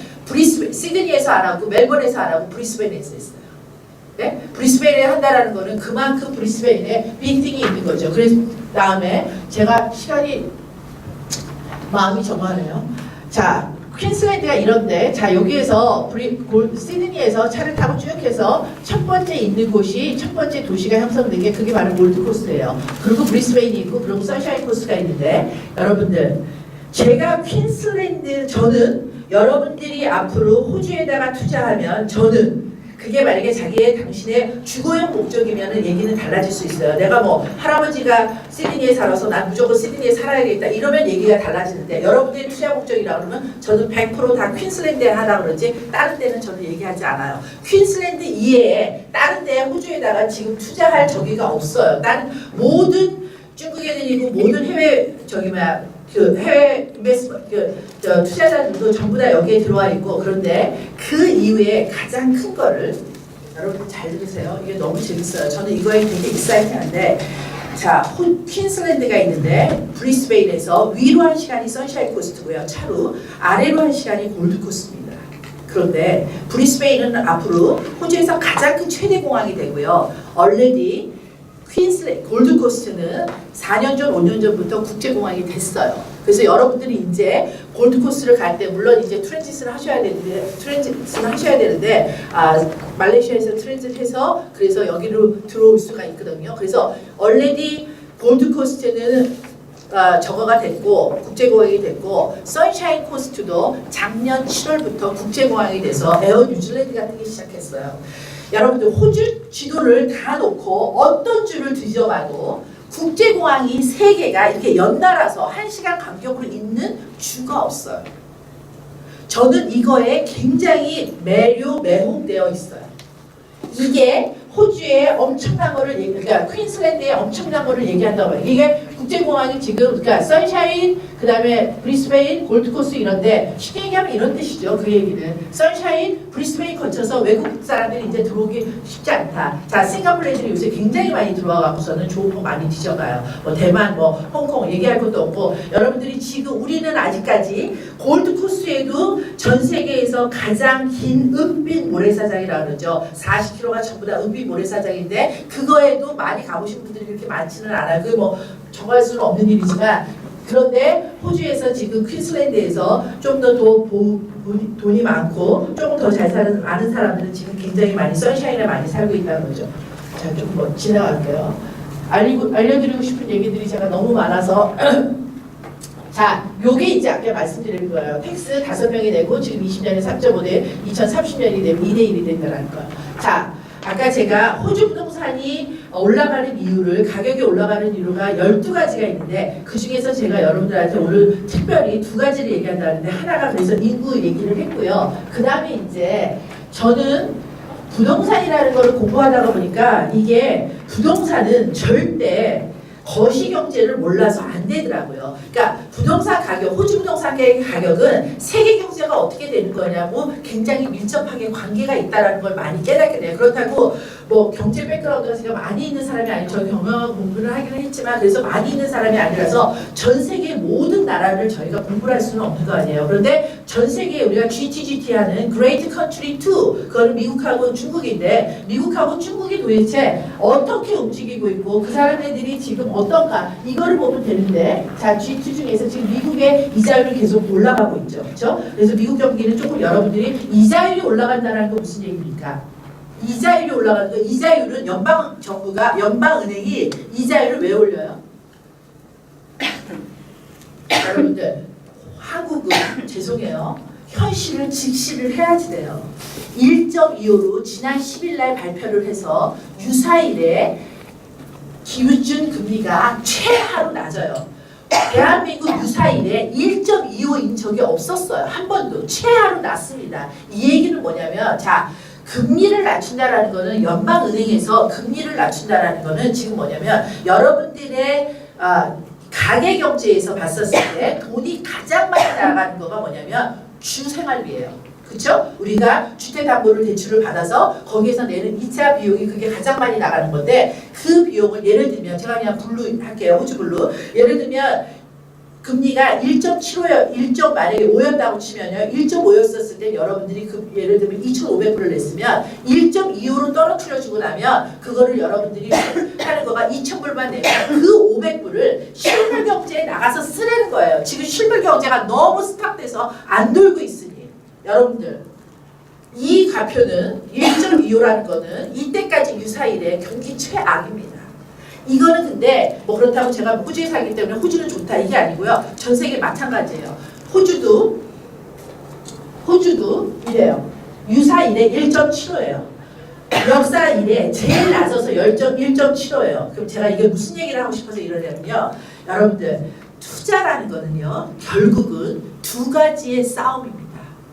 시드니에서 안 하고 멜번에서 안 하고 브리스베인에서 했어요. 네? 브리스베인에 한다라는 거는 그만큼 브리스베인에 빅띵이 있는 거죠. 그래서 다음에 제가 시간이 마음이 정하네요. 자, 퀸슬랜드가 이런데, 자 여기에서 시드니에서 차를 타고 쭉 해서 첫 번째 있는 곳이 첫 번째 도시가 형성된 게 그게 바로 골드코스트예요. 그리고 브리스베인이 있고 그리고 선샤인 코스트가 있는데 여러분들 제가 퀸슬랜드 저는 여러분들이 앞으로 호주에다가 투자하면 저는 그게 만약에 당신의 주거용 목적이면 얘기는 달라질 수 있어요. 내가 뭐 할아버지가 시드니에 살아서 난 무조건 시드니에 살아야겠다 이러면 얘기가 달라지는데 여러분들의 투자 목적이라고 그러면 저는 100% 다 퀸슬랜드에 하라고 그러지 다른 데는 저는 얘기하지 않아요. 퀸슬랜드 이외에 다른 데 호주에다가 지금 투자할 저기가 없어요. 다른 모든 중국 애들이고 모든 해외 해외 투자자들도 전부 다 여기에 들어와 있고 그런데 그 이후에 가장 큰 거를 여러분 잘 들으세요. 이게 너무 재밌어요. 저는 이거에 되게 익사이팅한데 자 퀸슬랜드가 있는데 브리스베인에서 위로 한 시간이 선샤인 코스트고요. 차로 아래로 한 시간이 골드 코스트입니다. 그런데 브리스베인은 앞으로 호주에서 가장 큰 최대 공항이 되고요. 얼레디 골드코스트는 4년 전, 5년 전부터 국제공항이 됐어요. 그래서 여러분들이 이제 골드코스트를 갈 때 물론 이제 트랜짓을 하셔야 되는데 말레이시아에서 트랜짓해서 그래서 여기로 들어올 수가 있거든요. 그래서 얼레디 골드코스트는 저거가 됐고 국제공항이 됐고 선샤인 코스트도 작년 7월부터 국제공항이 돼서 에어 뉴질랜드가 뜨기 시작했어요. 여러분들 호주 지도를 다 놓고 어떤 줄을 뒤져봐도 국제공항이 3개가 이렇게 연달아서 1시간 간격으로 있는 주가 없어요. 저는 이거에 굉장히 매혹되어 있어요. 이게 호주의 엄청난 거를 그러니까 퀸슬랜드의 엄청난 거를 얘기한다고 해요. 이게 국제공항이 지금 그러니까 선샤인 그다음에 브리스베인 골드코스트 이런데 쉽게 얘기하면 이런 뜻이죠. 그 얘기는 선샤인 브리스베인 거쳐서 외국 사람들이 이제 들어오기 쉽지 않다. 자 싱가포르 애들이 요새 굉장히 많이 들어와 갖고서는 좋은 거 많이 뒤져가요. 뭐 대만 뭐 홍콩 얘기할 것도 없고 여러분들이 지금 우리는 아직까지 골드코스트에도 전 세계에서 가장 긴 은빛 모래사장이라고 그러죠. 40km가 전부 다 은빛 모래사장인데 그거에도 많이 가보신 분들이 그렇게 많지는 않아요. 그게 뭐 정할 수는 없는 일이지만 그런데 호주에서 지금 퀸슬랜드에서 좀 더 돈이 많고 조금 더 잘 사는 아는 사람들은 지금 굉장히 많이 선샤인에 많이 살고 있다는 거죠. 자, 조금 뭐 지나갈게요. 알려드리고 싶은 얘기들이 제가 너무 많아서 자, 요게 이제 아까 말씀드린 거예요. 텍스 5명이 내고 지금 20년에 3.5대 2030년이 되면 2대1이 된다는 거예요. 자, 아까 제가 호주 부동산이 올라가는 이유를 가격이 올라가는 이유가 12가지가 있는데 그 중에서 제가 여러분들한테 오늘 특별히 2가지를 얘기한다는데 하나가 그래서 인구 얘기를 했고요. 그 다음에 이제 저는 부동산이라는 거를 공부하다가 보니까 이게 부동산은 절대 거시경제를 몰라서 안 되더라고요. 그러니까 부동산 가격, 호주 부동산 가격은 세계 경제가 어떻게 되는 거냐고 굉장히 밀접하게 관계가 있다는 걸 많이 깨닫게 돼요. 그렇다고 뭐 경제 백그라운드가 제가 많이 있는 사람이 아니고 저희 경영학 공부를 하기는 했지만 그래서 많이 있는 사람이 아니라서 전 세계 모든 나라를 저희가 공부를 할 수는 없는 거 아니에요. 그런데 전 세계에 우리가 GTGT 하는 Great Country 2 그거는 미국하고 중국인데 미국하고 중국이 도대체 어떻게 움직이고 있고 그 사람들이 지금 어떤가 이거를 보면 되는데 자 G2 중에서 지금 미국의 이자율이 계속 올라가고 있죠. 그렇죠? 그래서 미국 경기는 조금 여러분들이 이자율이 올라간다는 건 무슨 얘기입니까? 이자율이 올라가는 거 이자율은 연방은행이 이자율을 왜 올려요? 여러분들 한국은 죄송해요. 현실을 직시를 해야지 돼요. 1.25로 지난 10일 날 발표를 해서 유사일에 기준 금리가 최하로 낮아요. 대한민국 유사일에 1.25인 적이 없었어요. 한 번도 최하로 낮습니다. 이 얘기는 뭐냐면 자 금리를 낮춘다라는 거는 연방은행에서 금리를 낮춘다라는 거는 지금 뭐냐면 여러분들의 가계 경제에서 봤었을 때 돈이 가장 많이 나가는 거가 뭐냐면 주생활비예요. 그렇죠? 우리가 주택담보를 대출을 받아서 거기에서 내는 2차 비용이 그게 가장 많이 나가는 건데 그 비용을 예를 들면 제가 그냥 블루 할게요. 호주 블루. 예를 들면 금리가 1.75여, 1점 만약에 5였다고 치면요. 1.5였었을 때 여러분들이 그 예를 들면 2,500불을 냈으면 1.25로 떨어뜨려주고 나면 그거를 여러분들이 하는 거가 2,000불만 내면 그 500불을 실물 경제에 나가서 쓰라는 거예요. 지금 실물 경제가 너무 스탑돼서 안 돌고 있으니 여러분들 이 가표는 1.25라는 거는 이때까지 유사일의 경기 최악입니다. 이거는 근데 뭐 그렇다고 제가 호주에 살기 때문에 호주는 좋다 이게 아니고요. 전 세계 마찬가지예요. 호주도 이래요. 유사일에 1.75예요. 역사일에 제일 낮아서 1.75예요. 그럼 제가 이게 무슨 얘기를 하고 싶어서 이러냐면요. 여러분들 투자라는 거는요. 결국은 두 가지의 싸움입니다.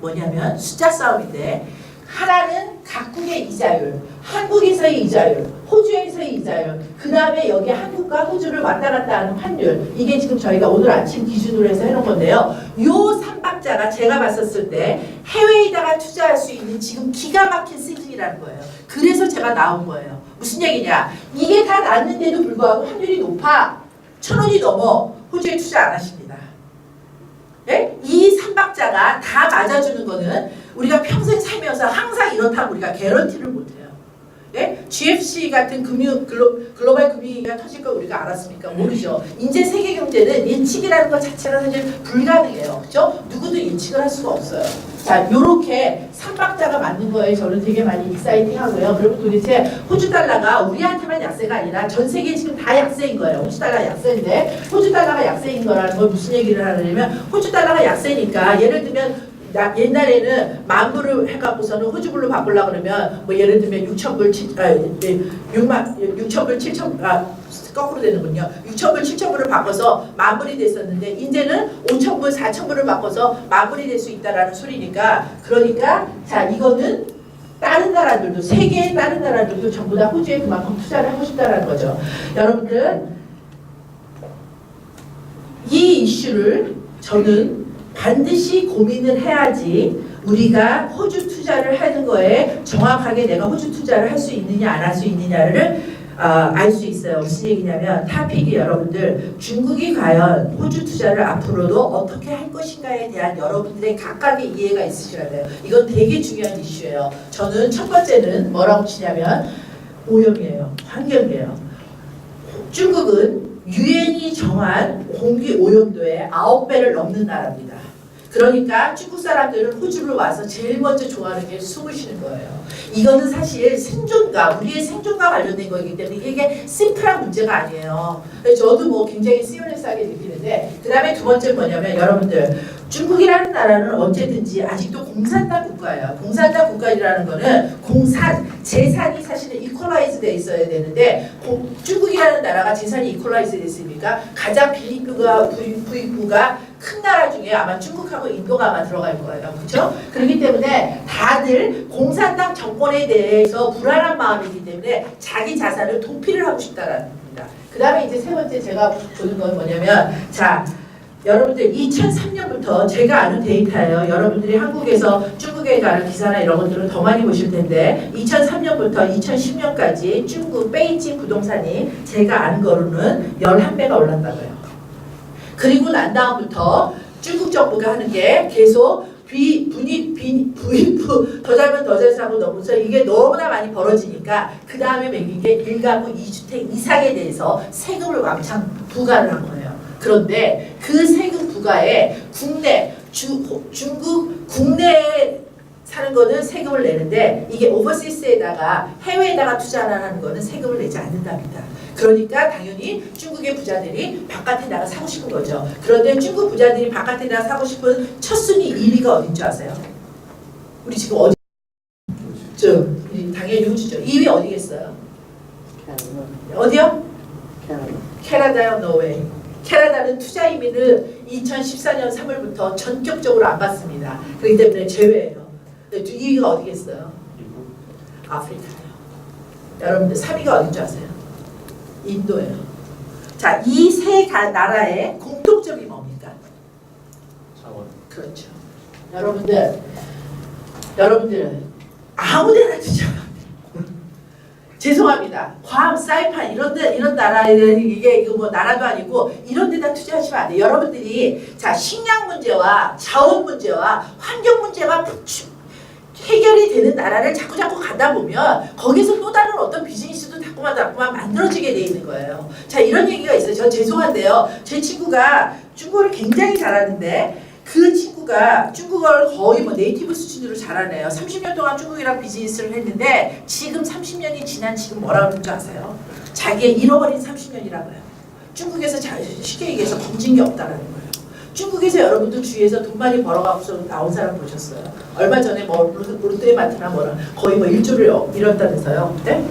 뭐냐면 숫자 싸움인데 하나는 각국의 이자율, 한국에서의 이자율, 호주에서의 이자율, 그 다음에 여기 한국과 호주를 왔다 갔다 하는 환율. 이게 지금 저희가 오늘 아침 기준으로 해서 해놓은 건데요. 요 삼박자가 제가 봤었을 때 해외에다가 투자할 수 있는 지금 기가 막힌 시즌이라는 거예요. 그래서 제가 나온 거예요. 무슨 얘기냐? 이게 다 났는데도 불구하고 환율이 높아. 1,000원이 넘어. 호주에 투자 안 하십니다. 네? 이 삼박자가 다 맞아주는 거는 우리가 평생 살면서 항상 이렇다고 우리가 개런티를 못해요. 예? GFC 같은 글로벌 금융위기가 터질 걸 우리가 알았습니까? 모르죠. 이제 세계 경제는 예측이라는 것 자체가 사실 불가능해요. 그죠? 누구도 예측을 할 수가 없어요. 자, 요렇게 삼박자가 맞는 거에 저는 되게 많이 익사이팅 하고요. 그리고 도대체 호주 달러가 우리한테만 약세가 아니라 전 세계 지금 다 약세인 거예요. 호주 달러 약세인데 호주 달러가 약세인 거라는 건 무슨 얘기를 하냐면 호주 달러가 약세니까 예를 들면 옛날에는 10,000불을 해갖고서는 호주불로 바꾸려고 그러면 뭐 예를 들면 6,000불, 6,000불, 7,000불, 거꾸로 되는군요. 6,000불, 7,000불을 바꿔서 10,000불이 됐었는데 이제는 5,000불, 4,000불을 바꿔서 10,000불이 될 수 있다라는 소리니까 그러니까 자 이거는 다른 나라들도 세계의 다른 나라들도 전부 다 호주에 그만큼 투자를 하고 싶다라는 거죠. 여러분들 이 이슈를 저는 반드시 고민을 해야지 우리가 호주 투자를 하는 거에 정확하게 내가 호주 투자를 할 수 있느냐 안 할 수 있느냐를 알 수 있어요. 무슨 얘기냐면 타픽이 여러분들 중국이 과연 호주 투자를 앞으로도 어떻게 할 것인가에 대한 여러분들의 각각의 이해가 있으셔야 돼요. 이건 되게 중요한 이슈예요. 저는 첫 번째는 뭐라고 치냐면 오염이에요. 환경이에요. 중국은 유엔이 정한 공기 오염도의 9배를 넘는 나라입니다. 그러니까 중국 사람들은 호주를 와서 제일 먼저 좋아하는 게 숨을 쉬는 거예요. 이거는 사실 생존과 우리의 생존과 관련된 거이기 때문에 이게 심플한 문제가 아니에요. 저도 뭐 굉장히 시원했하게 느끼는데 그 다음에 두 번째 뭐냐면 여러분들 중국이라는 나라는 언제든지 아직도 공산당 국가예요. 공산당 국가라는 거는 재산이 사실은 이퀄라이즈 돼 있어야 되는데 중국이라는 나라가 재산이 이퀄라이즈 됐습니까? 가장 빈익부가 부익부가 큰 나라 중에 아마 중국하고 인도가 아마 들어갈 거예요. 그렇죠? 그렇기 때문에 다들 공산당 정권에 대해서 불안한 마음이기 때문에 자기 자산을 도피를 하고 싶다라는 겁니다. 그 다음에 이제 세 번째 제가 보는 건 뭐냐면 자 여러분들 2003년부터 제가 아는 데이터예요. 여러분들이 한국에서 중국에 가는 기사나 이런 것들은 더 많이 보실 텐데 2003년부터 2010년까지 중국 베이징 부동산이 제가 아는 거로는 11배가 올랐다고요. 그리고 난 다음부터 중국 정부가 하는 게 계속 부익부 더 살면 더 잘 사고 넘어서 이게 너무나 많이 벌어지니까 그 다음에 매긴 게 1가구 2주택 이상에 대해서 세금을 왕창 부과를 한 거예요. 그런데 그 세금 부과에 중국 국내에 사는 거는 세금을 내는데 이게 오버시스에다가 해외에다가 투자를 하는 거는 세금을 내지 않는답니다. 그러니까 당연히 중국의 부자들이 바깥에 나가 사고 싶은 거죠. 그런데 중국 부자들이 바깥에 나가 사고 싶은 첫 순위 1위가 어딘 줄 아세요? 우리 지금 어디? 당연히 호주죠. 2위 어디겠어요? 어디요? 캐나다요, 노웨이. 캐나다는 투자 이민을 2014년 3월부터 전격적으로 안 받습니다. 그렇기 때문에 제외예요. 2위가 어디겠어요? 아프리카예요. 여러분들 3위가 어딘 줄 아세요? 인도예요. 자, 이 세 나라의 공통점이 뭡니까? 자원. 그렇죠. 여러분들은 아무데나 투자가 죄송합니다. 괌, 사이판 이런 나라에는 이게 뭐 나라도 아니고 이런 데다 투자하시면 안 돼요. 여러분들이 자, 식량 문제와 자원 문제와 환경 문제가 해결이 되는 나라를 자꾸 가다 보면 거기서 또 다른 어떤 비즈니스도 자꾸만 만들어지게 돼 있는 거예요. 자, 이런 얘기가 있어요. 저 죄송한데요. 제 친구가 중국어를 굉장히 잘하는데 그 친구가 중국어를 거의 뭐 네이티브 수준으로 잘하네요. 30년 동안 중국이랑 비즈니스를 했는데 지금 30년이 지난 지금 뭐라고 그러는 줄 아세요? 자기의 잃어버린 30년이라고요. 중국에서 쉽게 얘기해서 검진 게 없다라는 거예요. 중국에서 여러분들 주위에서 돈 많이 벌어가고서 나온 사람 보셨어요? 얼마 전에 뭐 롯데마트나 뭐라 거의 뭐 1조를 잃었다면서요. 그때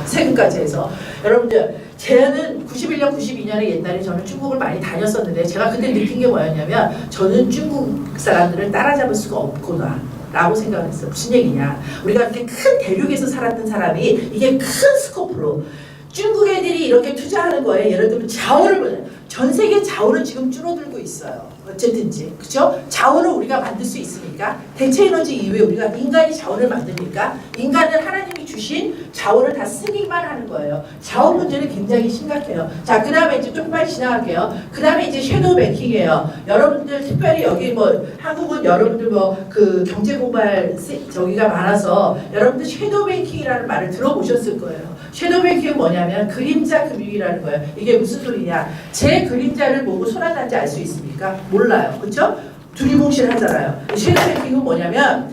세금까지 해서 여러분들 저는 91년, 92년에 옛날에 저는 중국을 많이 다녔었는데 제가 그때 느낀 게 뭐였냐면 저는 중국 사람들을 따라잡을 수가 없구나 라고 생각을 했어요. 무슨 얘기냐? 우리가 이렇게 큰 대륙에서 살았던 사람이 이게 큰 스코프로 중국 애들이 이렇게 투자하는 거에 예를 들면 자원을 보자. 전 세계 자원은 지금 줄어들고 있어요. 어쨌든지 그죠? 자원을 우리가 만들 수 있으니까 대체 에너지 이후에 우리가 인간이 자원을 만드니까 인간은 하나님이 주신 자원을 다 쓰기만 하는 거예요. 자원 문제는 굉장히 심각해요. 자, 그 다음에 이제 좀 빨리 지나갈게요. 그 다음에 이제 섀도우 뱅킹이에요. 여러분들 특별히 여기 뭐 한국은 여러분들 뭐 그 경제 공부할 저기가 많아서 여러분들 섀도우 뱅킹이라는 말을 들어보셨을 거예요. 섀도우 뱅킹은 뭐냐면 그림자 금융이라는 거예요. 이게 무슨 소리냐? 제 그림자를 보고 손 하나인지 알 수 있습니까? 몰라요. 그렇죠? 두리뭉실 하잖아요. 섀도우 뱅킹은 뭐냐면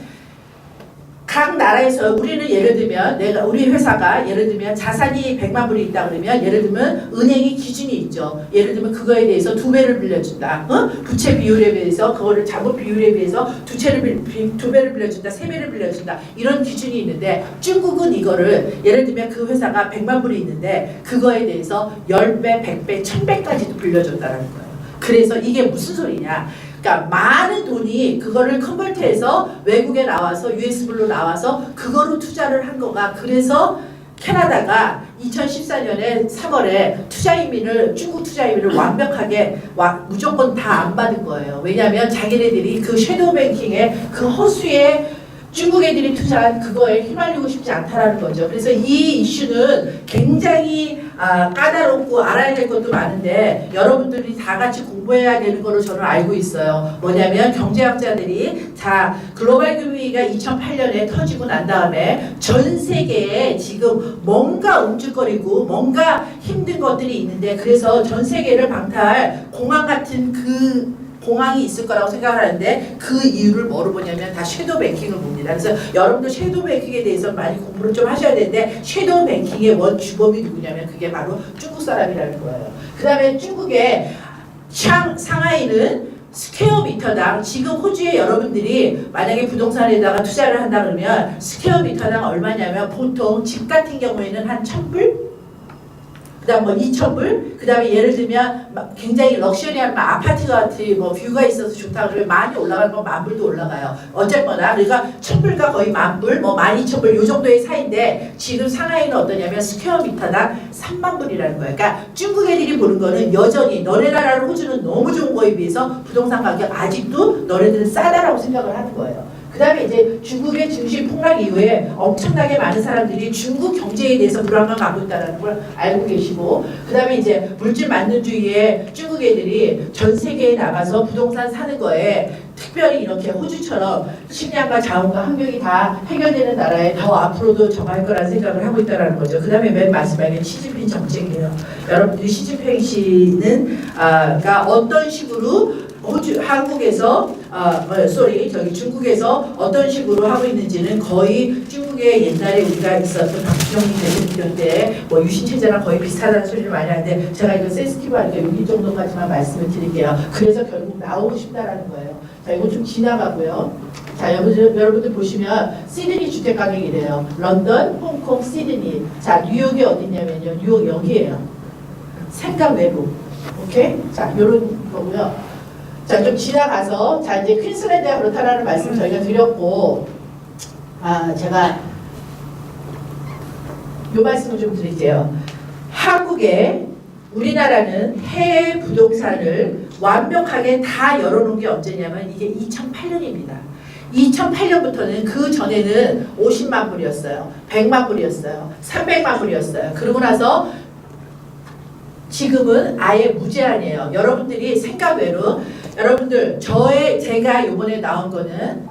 각 나라에서 우리는 예를 들면 우리 회사가 예를 들면 자산이 100만 불이 있다 그러면 예를 들면 은행이 기준이 있죠. 예를 들면 그거에 대해서 2배를 빌려준다. 부채 비율에 비해서 그거를 자본 비율에 비해서 2배를 빌려준다. 3배를 빌려준다. 이런 기준이 있는데 중국은 이거를 예를 들면 그 회사가 100만 불이 있는데 그거에 대해서 10배, 100배, 1000배까지도 빌려준다는 거예요. 그래서 이게 무슨 소리냐? 그러니까 많은 돈이 그거를 컨버트해서 외국에 나와서 US불로 나와서 그거로 투자를 한 거가 그래서 캐나다가 2014년에 3월에 중국 투자 이민을 완벽하게 무조건 다 안 받은 거예요. 왜냐하면 자기네들이 그 섀도우 뱅킹의 그 허수에 중국 애들이 투자한 그거에 휘말리고 싶지 않다라는 거죠. 그래서 이 이슈는 굉장히 까다롭고 알아야 될 것도 많은데 여러분들이 다 같이 공부해야 되는 거로 저는 알고 있어요. 뭐냐면 경제학자들이 글로벌 금융위기가 2008년에 터지고 난 다음에 전 세계에 지금 뭔가 움직거리고 뭔가 힘든 것들이 있는데 그래서 전 세계를 방탈 공항 같은 공항이 있을 거라고 생각하는데 그 이유를 뭐로 보냐면 다 섀도우 뱅킹을 봅니다. 그래서 여러분들 섀도우 뱅킹에 대해서 많이 공부를 좀 하셔야 되는데 섀도우 뱅킹의 원 주범이 누구냐면 그게 바로 중국 사람이라는 거예요. 그 다음에 중국의 상하이는 스퀘어미터당 지금 호주에 여러분들이 만약에 부동산에다가 투자를 한다 그러면 스퀘어미터당 얼마냐면 보통 집 같은 경우에는 한 1000불? 그 다음 뭐 2,000불, 그 다음에 예를 들면 굉장히 럭셔리한 아파트 같은 뭐 뷰가 있어서 좋다 그러면 많이 올라가는 건 10,000불도 올라가요. 어쨌거나 그러니까 1,000불과 거의 10,000불, 뭐 12,000불 요 정도의 사이인데 지금 상하이는 어떠냐면 스퀘어미터당 30,000불이라는 거예요. 그러니까 중국 애들이 보는 거는 여전히 너네 나라를 호주는 너무 좋은 거에 비해서 부동산 가격 아직도 너네들은 싸다라고 생각을 하는 거예요. 그 다음에 이제 중국의 증시 폭락 이후에 엄청나게 많은 사람들이 중국 경제에 대해서 불안감 갖고 있다는 걸 알고 계시고 그 다음에 이제 물질 만능주의에 중국 애들이 전 세계에 나가서 부동산 사는 거에 특별히 이렇게 호주처럼 식량과 자원과 환경이 다 해결되는 나라에 더 앞으로도 정할 거라는 생각을 하고 있다는 거죠. 그 다음에 맨 마지막에 시진핑 정책이에요. 여러분들이 시진핑 씨는 어떤 식으로 한국에서 중국에서 어떤 식으로 하고 있는지는 거의 중국의 옛날에 우리가 있었던 박주영이 대통령 때 뭐 유신체제랑 거의 비슷하다는 소리를 많이 하는데 제가 이거 센시티브하니까 여기 정도까지만 말씀을 드릴게요. 그래서 결국 나오고 싶다라는 거예요. 자, 이거 좀 지나가고요. 자, 여러분들 보시면 시드니 주택 가격이래요. 런던, 홍콩, 시드니. 자, 뉴욕이 어디냐면요. 뉴욕 여기에요. 생각 외부. 오케이? 자, 요런 거고요. 자, 좀 지나가서 자 이제 퀸슬랜드가 그렇다라는 말씀 저희가 드렸고 제가 요 말씀을 좀 드릴게요. 한국의 우리나라는 해외 부동산을 완벽하게 다 열어놓은 게 언제냐면 이게 2008년입니다. 2008년부터는 그 전에는 50만 불이었어요. 100만 불이었어요. 300만 불이었어요. 그러고 나서 지금은 아예 무제한이에요. 여러분들이 생각 외로 여러분들 제가 이번에 나온 거는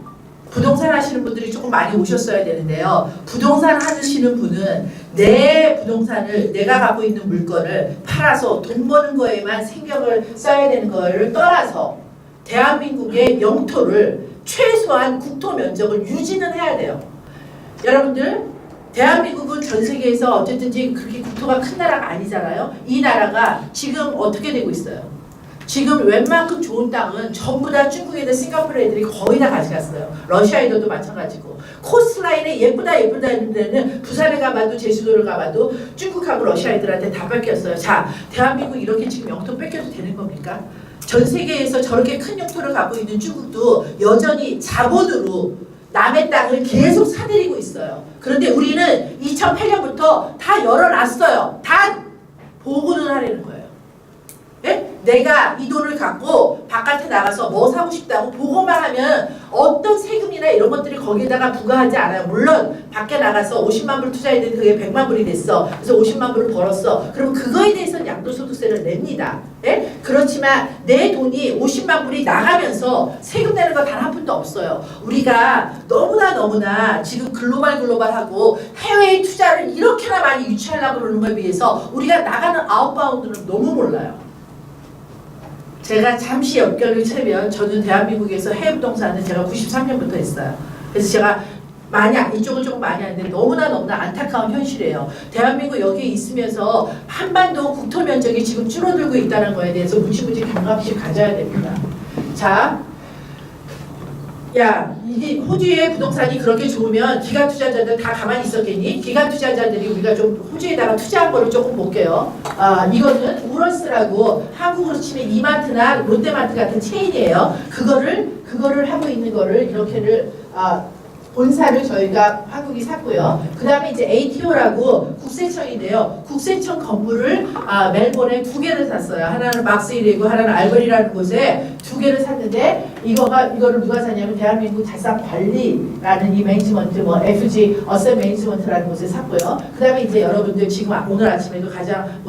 부동산 하시는 분들이 조금 많이 오셨어야 되는데요. 부동산 하시는 분은 내 부동산을 내가 갖고 있는 물건을 팔아서 돈 버는 거에만 생각을 써야 되는 거를 떠나서 대한민국의 영토를 최소한 국토 면적을 유지는 해야 돼요. 여러분들 대한민국은 전 세계에서 어쨌든지 그렇게 국토가 큰 나라가 아니잖아요. 이 나라가 지금 어떻게 되고 있어요? 지금 웬만큼 좋은 땅은 전부 다 중국 애들, 싱가포르 애들이 거의 다 가져갔어요. 러시아 애들도 마찬가지고. 코스트라인에 예쁘다 했는 데는 부산에 가봐도 제주도를 가봐도 중국하고 러시아 애들한테 다 뺏겼어요. 자, 대한민국 이렇게 지금 영토 뺏겨도 되는 겁니까? 전 세계에서 저렇게 큰 영토를 갖고 있는 중국도 여전히 자본으로 남의 땅을 계속 사들이고 있어요. 그런데 우리는 2008년부터 다 열어놨어요. 다 보고는 하려는 거예요. 예? 내가 이 돈을 갖고 바깥에 나가서 뭐 사고 싶다고 보고만 하면 어떤 세금이나 이런 것들이 거기에다가 부과하지 않아요. 물론 밖에 나가서 50만 불 투자했는데 그게 100만 불이 됐어. 그래서 50만 불을 벌었어. 그럼 그거에 대해서는 양도소득세를 냅니다. 예? 그렇지만 내 돈이 50만 불이 나가면서 세금 내는 거 단 한 푼도 없어요. 우리가 너무나 지금 글로벌하고 해외에 투자를 이렇게나 많이 유치하려고 그러는 거에 비해서 우리가 나가는 아웃바운드는 너무 몰라요. 제가 잠시 엽결을 채면 저는 대한민국에서 해외 부동산은 제가 93년부터 했어요. 그래서 제가 이쪽은 조금 많이 하는데 너무나 안타까운 현실이에요. 대한민국 여기에 있으면서 한반도 국토 면적이 지금 줄어들고 있다는 거에 대해서 무지무지 경각심 가져야 됩니다. 자, 야, 이게 호주의 부동산이 그렇게 좋으면 기관 투자자들 다 가만히 있었겠니? 기관 투자자들이 우리가 좀 호주에다가 투자한 거를 조금 볼게요. 이거는 우러스라고 한국으로 치면 이마트나 롯데마트 같은 체인이에요. 그거를 하고 있는 거를 이렇게를 본사를 저희가 한국이 샀고요. 그 다음에 이제 ATO라고 국세청인데요. 국세청 건물을 멜번에 2개를 샀어요. 하나는 막스힐이고 하나는 알버리라는 곳에 2개를 샀는데 이거를 누가 샀냐면 대한민국 자산관리라는 이 매니지먼트 FG 어셋 매니지먼트라는 곳에 샀고요. 그 다음에 이제 여러분들 지금 오늘 아침에도 가장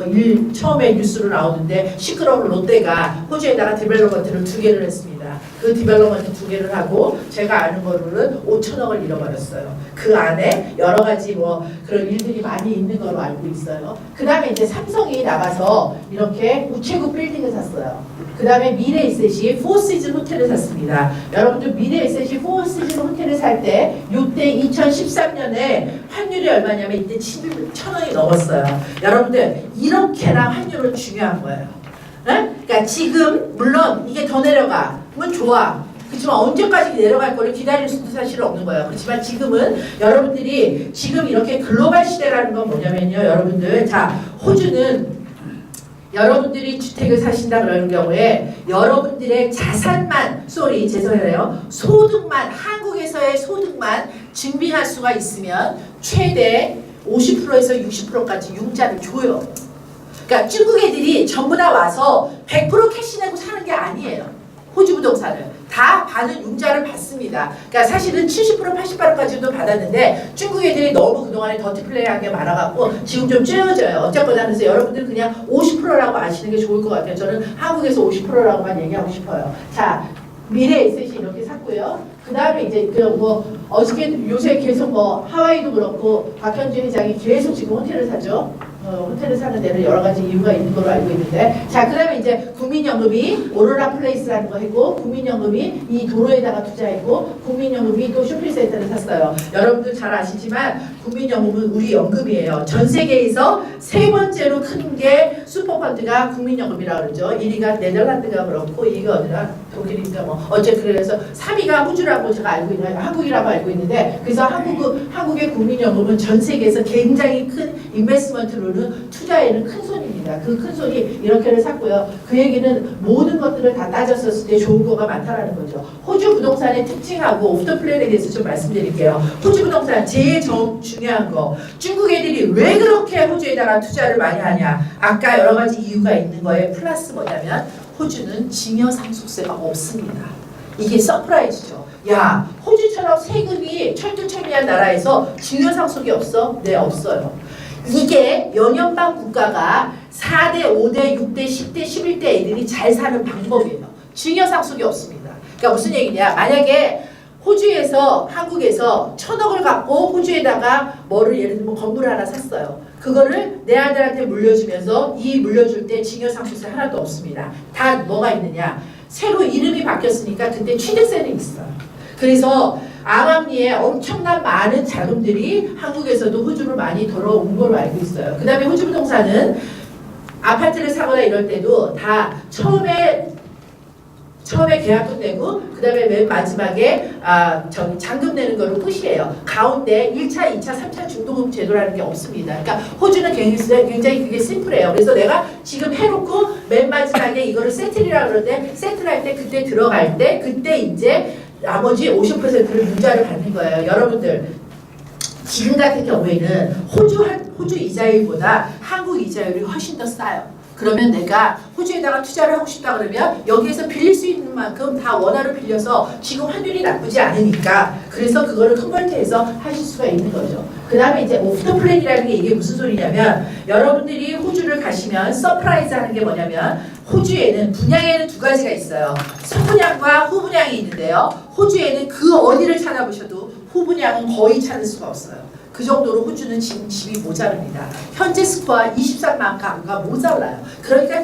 처음에 뉴스로 나오는데 시끄러운 롯데가 호주에다가 디벨로먼트를 2개를 했습니다. 그 디벨로먼트 2개를 하고 제가 아는 거로는 5천억을 잃어버렸어요. 그 안에 여러 가지 그런 일들이 많이 있는 걸로 알고 있어요. 그 다음에 이제 삼성이 나가서 이렇게 우체국 빌딩을 샀어요. 그 다음에 미래에셋이 포시즌 호텔을 샀습니다. 여러분들 미래에셋이 포시즌 호텔을 살 때 이때 2013년에 환율이 얼마냐면 이때 1,000원이 넘었어요. 여러분들 이렇게나 환율은 중요한 거예요. 네? 그러니까 지금 물론 이게 더 내려가면 좋아. 그렇지만 언제까지 내려갈 거를 기다릴 수도 사실은 없는 거예요. 그렇지만 지금은 여러분들이 지금 이렇게 글로벌 시대라는 건 뭐냐면요. 여러분들 호주는 여러분들이 주택을 사신다 그러는 경우에 여러분들의 자산만 죄송해요. 소득만 한국에서의 소득만 증빙할 수가 있으면 최대 50%에서 60%까지 융자를 줘요. 그러니까 중국 애들이 전부 다 와서 100% 캐시 내고 사는 게 아니에요. 호주 부동산을 다 반은 융자를 받습니다. 그러니까 사실은 70% 80%까지도 받았는데 중국 애들이 너무 그동안에 더티플레이한 게 많아갖고 지금 좀 쬐어져요. 어쨌거나 그래서 여러분들 그냥 50%라고 아시는 게 좋을 것 같아요. 저는 한국에서 50%라고만 얘기하고 싶어요. 자, 미래에셋이 이렇게 샀고요. 그 다음에 이제 어저께 요새 계속 하와이도 그렇고 박현주 회장이 계속 지금 호텔을 사죠. 호텔을 사는 데는 여러 가지 이유가 있는 걸로 알고 있는데, 자, 그 다음에 이제 국민연금이 오로라 플레이스라는 거 했고, 국민연금이 이 도로에다가 투자했고, 국민연금이 또 쇼핑센터를 샀어요. 여러분들 잘 아시지만 국민연금은 우리 연금이에요. 전 세계에서 3번째로 큰 게 슈퍼펀드가 국민연금이라고 그러죠. 1위가 네덜란드가 그렇고 2위가 어디나 독일인가 어쨌든 그래서 3위가 호주라고 제가 알고 있는 한국이라고 알고 있는데, 그래서 한국의 국민연금은 전 세계에서 굉장히 큰 인베스트먼트로는 투자에는 큰 손입니다. 그 큰 손이 이렇게를 샀고요. 그 얘기는 모든 것들을 다 따졌었을 때 좋은 거가 많다라는 거죠. 호주 부동산의 특징하고 오프터 플랜에 대해서 좀 말씀드릴게요. 호주 부동산 제일 중요한 거. 중국 애들이 왜 그렇게 호주에다가 투자를 많이 하냐? 아까 여러 가지 이유가 있는 거에 플러스 뭐냐면 호주는 증여 상속세가 없습니다. 이게 서프라이즈죠. 야, 호주처럼 세금이 철두철미한 나라에서 증여 상속이 없어? 네, 없어요. 이게 연연방 국가가 4대, 5대, 6대, 10대, 11대 애들이 잘 사는 방법이에요. 증여 상속이 없습니다. 그러니까 무슨 얘기냐? 만약에 호주에서 한국에서 1,000억을 갖고 호주에다가 뭐를 예를 들면 건물을 하나 샀어요. 그거를 내 아들한테 물려주면서 이 물려줄 때 증여상속세 하나도 없습니다. 다 뭐가 있느냐? 새로 이름이 바뀌었으니까 그때 취득세는 있어요. 그래서 암암리에 엄청난 많은 자금들이 한국에서도 호주로 많이 들어온 걸로 알고 있어요. 그 다음에 호주 부동산은 아파트를 사거나 이럴 때도 다 처음에 계약금 내고 그 다음에 맨 마지막에 잔금 내는 걸로 끝이에요. 가운데 1차, 2차, 3차 중도금 제도라는 게 없습니다. 그러니까 호주는 굉장히 그게 심플해요. 그래서 내가 지금 해놓고 맨 마지막에 이거를 세틀이라고 그러는데 세틀할 때 그때 들어갈 때 그때 이제 나머지 50%를 융자를 받는 거예요. 여러분들 지금 같은 경우에는 호주 이자율보다 한국 이자율이 훨씬 더 싸요. 그러면 내가 호주에다가 투자를 하고 싶다 그러면 여기에서 빌릴 수 있는 만큼 다 원화로 빌려서 지금 환율이 나쁘지 않으니까 그래서 그거를 컨버트해서 하실 수가 있는 거죠. 그 다음에 이제 오프터 플랜이라는 게 이게 무슨 소리냐면 여러분들이 호주를 가시면 서프라이즈 하는 게 뭐냐면 호주에는 분양에는 두 가지가 있어요. 선분양과 후분양이 있는데요. 호주에는 그 어디를 찾아보셔도 후분양은 거의 찾을 수가 없어요. 그 정도로 호주는 지금 집이 모자랍니다. 현재 스코어 23만 가구가 모자라요. 그러니까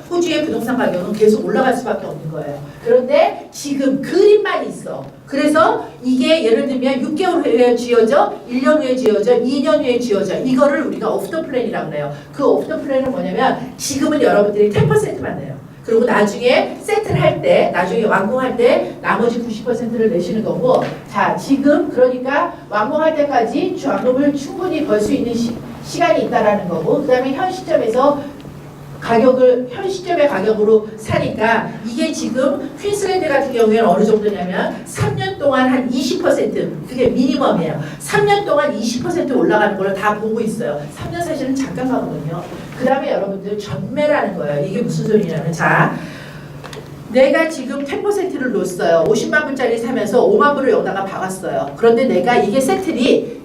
호주의 부동산 가격은 계속 올라갈 수밖에 없는 거예요. 그런데 지금 그림만 있어. 그래서 이게 예를 들면 6개월 후에 지어져, 1년 후에 지어져, 2년 후에 지어져. 이거를 우리가 오프터 플랜이라고 해요. 그 오프터 플랜은 뭐냐면 지금은 여러분들이 10%만 내요. 그리고 나중에 세트를 할 때, 나중에 완공할 때 나머지 90%를 내시는 거고 자, 지금 그러니까 완공할 때까지 잔금을 충분히 벌 수 있는 시간이 있다라는 거고 그 다음에 현 시점에서 현 시점의 가격으로 사니까 이게 지금 퀸슬랜드 같은 경우에는 어느 정도냐면 3년 동안 한 20% 그게 미니멈이에요. 3년 동안 20% 올라가는 걸 다 보고 있어요. 3년 사실은 잠깐 가거든요. 그 다음에 여러분들 전매라는 거예요. 이게 무슨 소리냐면 자 내가 지금 10%를 놓았어요. 50만 불짜리 사면서 5만 불을 여기다가 박았어요. 그런데 내가 이게 세틀이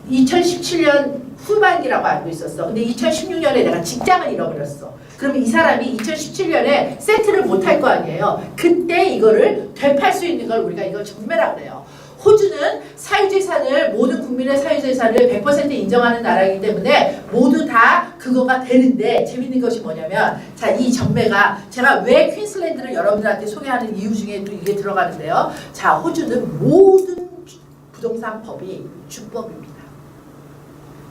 2017년 후반기라고 알고 있었어. 근데 2016년에 내가 직장을 잃어버렸어. 그러면 이 사람이 2017년에 세트를 못 할 거 아니에요. 그때 이거를 되팔 수 있는 걸 우리가 이걸 전매라고 해요. 호주는 사유재산을 모든 국민의 사유재산을 100% 인정하는 나라이기 때문에 모두 다 그거가 되는데 재밌는 것이 뭐냐면 자, 이 전매가 제가 왜 퀸슬랜드를 여러분들한테 소개하는 이유 중에 또 이게 들어가는데요. 자, 호주는 모든 부동산 법이 주법입니다.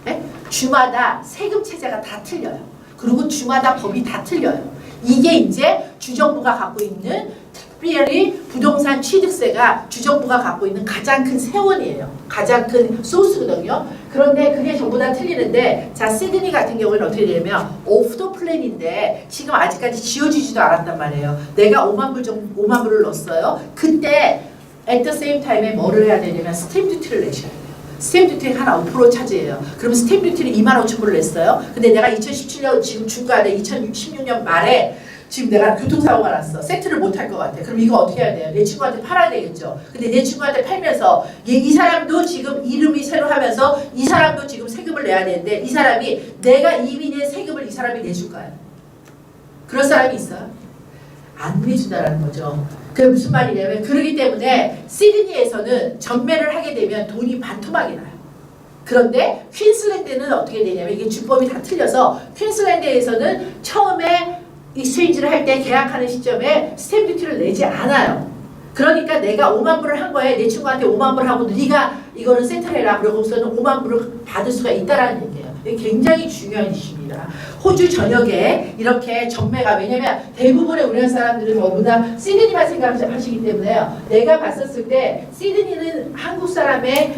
네? 주마다 세금 체제가 다 틀려요. 그리고 주마다 법이 다 틀려요. 이게 이제 주정부가 갖고 있는 특별히 부동산 취득세가 주정부가 갖고 있는 가장 큰 세원이에요. 가장 큰 소스거든요. 그런데 그게 전부 다 틀리는데 자, 시드니 같은 경우는 어떻게 되냐면 오프더 플랜인데 지금 아직까지 지어지지도 않았단 말이에요. 내가 5만 불을 넣었어요. 그때 at the same time에 뭐를 해야 되냐면 스탬프 듀티를 내셔야 돼요. 스탬프 듀티가 한 5% 차지해요. 그러면 스탬프 듀티를 25,000불을 냈어요. 근데 내가 2017년 지금 중간에 2016년 말에 지금 내가 교통사고가 났어. 세트를 못 할 것 같아. 그럼 이거 어떻게 해야 돼요? 내 친구한테 팔아야 되겠죠. 근데 내 친구한테 팔면서 이 사람도 지금 이름이 새로 하면서 이 사람도 지금 세금을 내야 되는데 이 사람이 내가 이미 낸 세금을 이 사람이 내줄까요? 그런 사람이 있어요? 안 내준다라는 거죠. 그게 무슨 말이냐면 그러기 때문에 시드니에서는 전매를 하게 되면 돈이 반토막이 나요. 그런데 퀸슬랜드는 어떻게 되냐면 이게 주법이 다 틀려서 퀸슬랜드에서는 처음에 익스체인지를 할 때 계약하는 시점에 스탬프 듀티를 내지 않아요. 그러니까 내가 5만 불을 한 거에 내 친구한테 5만 불 하고 네가 이거는 세트해라 그러고서는 5만 불을 받을 수가 있다라는 얘기예요. 이게 굉장히 중요한 이슈입니다. 호주 전역에 이렇게 전매가 왜냐면 대부분의 우리나라 사람들은 너무나 시드니만 생각하시기 때문에요. 내가 봤었을 때 시드니는 한국 사람의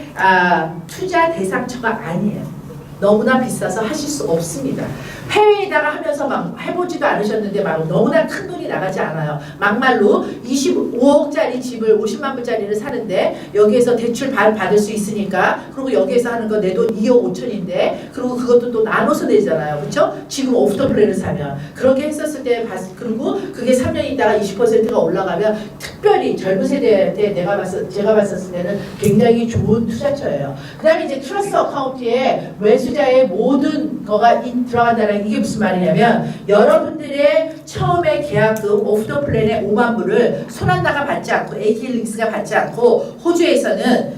투자 대상처가 아니에요. 너무나 비싸서 하실 수 없습니다. 해외에다가 하면서 막 해보지도 않으셨는데 막 너무나 큰 돈이 나가지 않아요. 막말로 25억짜리 집을 50만 불짜리를 사는데 여기에서 대출 받을 수 있으니까, 그리고 여기에서 하는 거 내 돈 2억 5천인데, 그리고 그것도 또 나눠서 내잖아요. 그렇죠? 지금 오프터 플랜을 사면 그렇게 했었을 때, 그리고 그게 3년 있다가 20%가 올라가면 특별히 젊은 세대한테 제가 봤었을 때는 굉장히 좋은 투자처예요. 그 다음에 이제 트러스트 어카운트에 매수자의 모든 거가 들어간다는, 이게 무슨 말이냐면 여러분들의 처음에 계약금 오프더 플랜의 5만 불을 손한다가 받지 않고 ATL링스가 받지 않고 호주에서는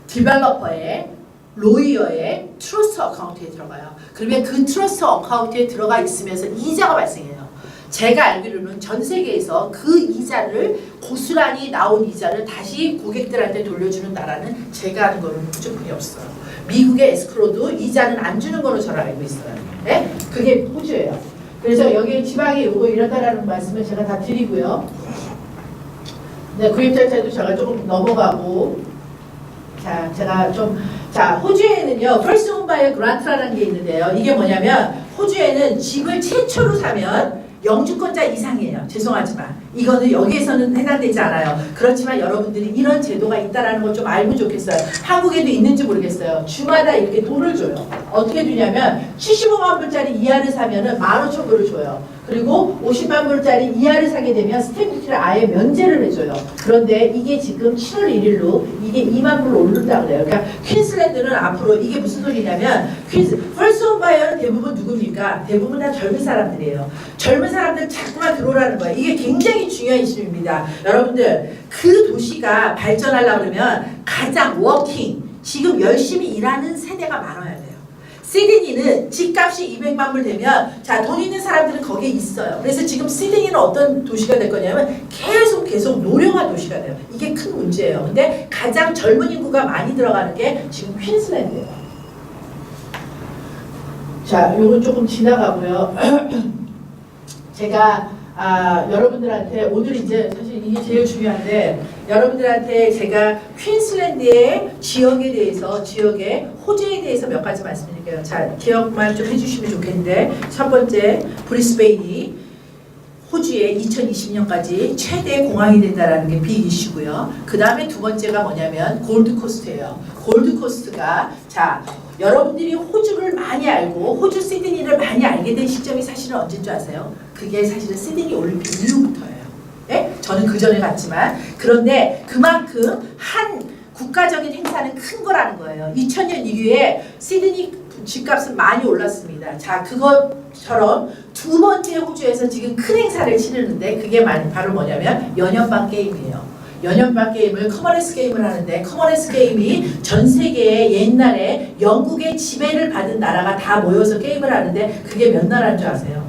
디벨로퍼의 로이어의 트러스트 어카운트에 들어가요. 그러면 그 트러스트 어카운트에 들어가 있으면서 이자가 발생해요. 제가 알기로는 전 세계에서 그 이자를, 고스란히 나온 이자를 다시 고객들한테 돌려주는 나라는 제가 아는 거는 호주뿐이 없어요. 미국의 에스크로도 이자는 안 주는 걸로 저는 알고 있어요. 네? 그게 호주예요. 그래서 여기 지방에 요거 이렇다라는 말씀을 제가 다 드리고요. 네, 구입자차도 제가 조금 넘어가고, 자, 제가 좀, 자, 호주에는요, First Home Buyer Grant라는 게 있는데요. 이게 뭐냐면, 호주에는 집을 최초로 사면 영주권자 이상이에요. 죄송하지만 이거는 여기에서는 해당되지 않아요. 그렇지만 여러분들이 이런 제도가 있다는 걸 좀 알면 좋겠어요. 한국에도 있는지 모르겠어요. 주마다 이렇게 돈을 줘요. 어떻게 주냐면 75만 불짜리 이하를 사면은 15,000불을 줘요. 그리고 50만 불짜리 이하를 사게 되면 스탬프 듀티를 아예 면제를 해줘요. 그런데 이게 지금 7월 1일로 이게 2만 불로 오른다고 그래요. 그러니까 퀸슬랜드는 앞으로, 이게 무슨 소리냐면, 퍼스트 홈 바이어는 대부분 누굽니까? 대부분 다 젊은 사람들이에요. 젊은 사람들 자꾸만 들어오라는 거예요. 이게 굉장히 중요한 이슈입니다. 여러분들, 그 도시가 발전하려고 그러면 가장 워킹, 지금 열심히 일하는 세대가 많아야 돼요. 시드니는 집값이 200만 불 되면, 자, 돈 있는 사람들은 거기에 있어요. 그래서 지금 시드니는 어떤 도시가 될 거냐면 계속 노령화 도시가 돼요. 이게 큰 문제예요. 근데 가장 젊은 인구가 많이 들어가는 게 지금 퀸슬랜드예요. 자, 요건 조금 지나가고요. 제가 여러분들한테 오늘 이제 사실 이게 제일 중요한데, 여러분들한테 제가 퀸슬랜드의 지역에 대해서, 지역의 호주에 대해서 몇 가지 말씀드릴게요. 자, 기억만 좀 해주시면 좋겠는데, 첫 번째, 브리스베인이 호주의 2020년까지 최대 공항이 된다는 게 빅 이슈고요. 그 다음에 두 번째가 뭐냐면 골드코스트예요. 골드코스트가, 자, 여러분들이 호주를 많이 알고 호주 시드니를 많이 알게 된 시점이 사실은 언제인 줄 아세요? 그게 사실은 시드니 올림픽 이후부터예요. 네? 저는 그 전에 갔지만, 그런데 그만큼 한 국가적인 행사는 큰 거라는 거예요. 2000년 이후에 시드니 집값은 많이 올랐습니다. 자, 그것처럼 두 번째 호주에서 지금 큰 행사를 치르는데, 그게 바로 뭐냐면 연연방 게임이에요. 연연방 게임을 커먼웰스 게임을 하는데, 커먼웰스 게임이 전 세계에 옛날에 영국의 지배를 받은 나라가 다 모여서 게임을 하는데, 그게 몇 나라인 줄 아세요?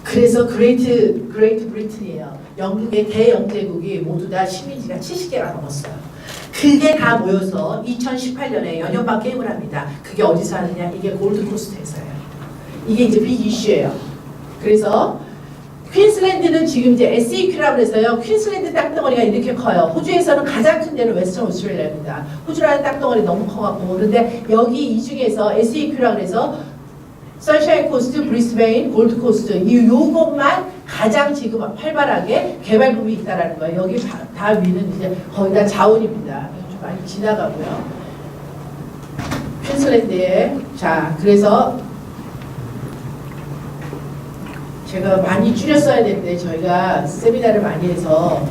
그래서 그레이트 브리튼이에요. 영국의 대영제국이 모두 다 식민지가 70개가 넘었어요. 그게 다 모여서 2018년에 연연방 게임을 합니다. 그게 어디서 하느냐? 이게 골드코스트에서예요. 이게 이제 빅 이슈예요. 그래서 퀸슬랜드는 지금 이제 SEQ라고 해서요. 퀸슬랜드 땅덩어리가 이렇게 커요. 호주에서는 가장 큰 데는 웨스턴 오스트레일리아입니다. 호주라는 땅덩어리 너무 커갖고, 그런데 여기 이 중에서 SEQ라고 해서 선샤인 코스트, 브리스베인, 골드 코스트, 요것만 가장 지금 활발하게 개발 붐이 있다라는 거예요. 여기 다 위는 이제 거의 다 자원입니다. 좀 많이 지나가고요. 퀸슬랜드에, 자, 그래서 제가 많이 줄였어야 되는데 저희가 세미나를 많이 해서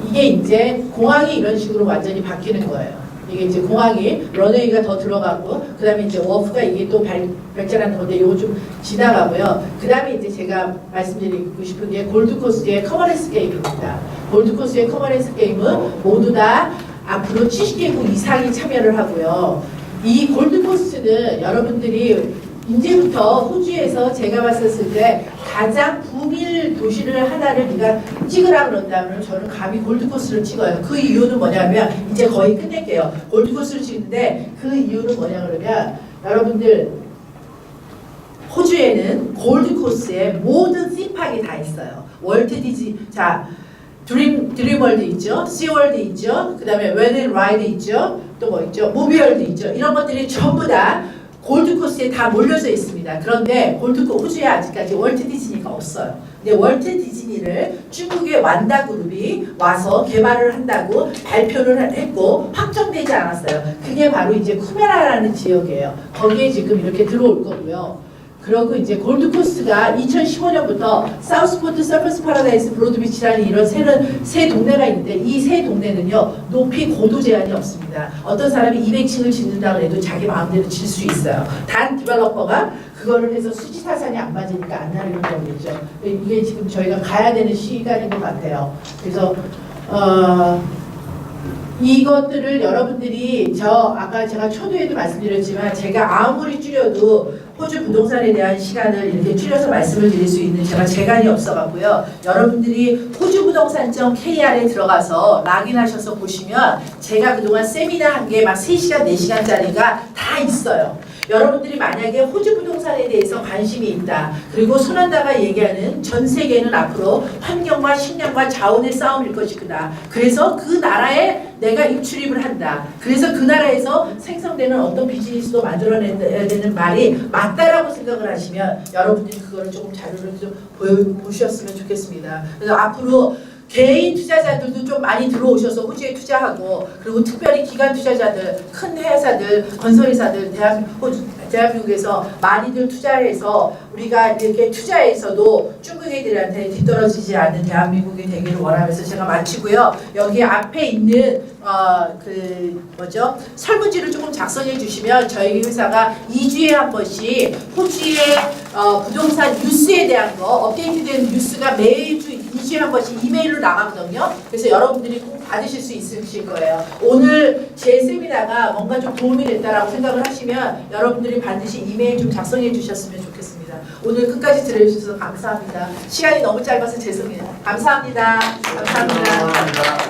이게 이제 공항이 이런 식으로 완전히 바뀌는 거예요. 이게 이제 공항이 런웨이가 더 들어가고, 그 다음에 이제 워프가 이게 또 발전하는 건데, 이거 좀 지나가고요. 그 다음에 이제 제가 말씀드리고 싶은 게 골드코스트의 커먼웰스 게임입니다. 골드코스트의 커먼웰스 게임은 모두 다 앞으로 70개국 이상이 참여를 하고요. 이 골드코스트는 여러분들이 이제부터 호주에서 제가 봤었을 때 가장 부밀 도시를 하나를 네가 찍으라 그런다면 저는 감히 골드코스트를 찍어요. 그 이유는 뭐냐면, 이제 거의 끝낼게요. 골드코스트를 찍는데 그 이유는 뭐냐 그러면, 여러분들 호주에는 골드코스트에 모든 팀파크가 다 있어요. 월트 디즈니, 자, 드림월드 있죠, 시월드 있죠, 그 다음에 웨덴라이드 있죠, 또 뭐 있죠, 무비월드 있죠. 이런 것들이 전부 다 골드코스트에 다 몰려져 있습니다. 그런데 호주에 아직까지 월트 디즈니가 없어요. 근데 월트 디즈니를 중국의 완다 그룹이 와서 개발을 한다고 발표를 했고 확정되지 않았어요. 그게 바로 이제 쿠메라라는 지역이에요. 거기에 지금 이렇게 들어올 거고요. 그리고 이제 골드코스트가 2015년부터 사우스포트 서퍼스 파라다이스 브로드비치라는 이런 세 동네가 있는데 이 세 동네는요 높이 고도 제한이 없습니다. 어떤 사람이 200층을 짓는다고 해도 자기 마음대로 질 수 있어요. 단 디벨로퍼가 그거를 해서 수지 타산이 안 맞으니까 안 나르는 거겠죠. 이게 지금 저희가 가야 되는 시간인 것 같아요. 그래서 이것들을 여러분들이 아까 제가 초두에도 말씀드렸지만 제가 아무리 줄여도 호주 부동산에 대한 시간을 이렇게 줄여서 말씀을 드릴 수 있는 제가 재간이 없어갖고요. 여러분들이 호주부동산.kr에 들어가서 락인하셔서 보시면 제가 그동안 세미나 한 게 막 3시간, 4시간짜리가 다 있어요. 여러분들이 만약에 호주 부동산에 대해서 관심이 있다. 그리고 손한다가 얘기하는 전 세계는 앞으로 환경과 식량과 자원의 싸움일 것이구나. 그래서 그 나라에 내가 입출입을 한다. 그래서 그 나라에서 생성되는 어떤 비즈니스도 만들어내야 되는 말이 맞다라고 생각을 하시면 여러분들이 그거를 조금 자료를 좀 보셨으면 좋겠습니다. 그래서 앞으로 개인 투자자들도 좀 많이 들어오셔서 호주에 투자하고 그리고 특별히 기관 투자자들, 큰 회사들, 건설회사들 대한민국에서 많이들 투자해서 우리가 이렇게 투자해서도 중국 애들한테 뒤떨어지지 않는 대한민국이 되기를 원하면서 제가 마치고요. 여기 앞에 있는 설문지를 조금 작성해 주시면 저희 회사가 2주에 한 번씩 호주의 부동산 뉴스에 대한 거 업데이트된 뉴스가 매주 2주에 한 번씩 이메일로 나가거든요. 그래서 여러분들이 꼭 받으실 수 있으실 거예요. 오늘 제 세미나가 뭔가 좀 도움이 됐다라고 생각을 하시면 여러분들이 반드시 이메일 좀 작성해 주셨으면 좋겠습니다. 오늘 끝까지 들어주셔서 감사합니다. 시간이 너무 짧아서 죄송해요. 감사합니다. 감사합니다.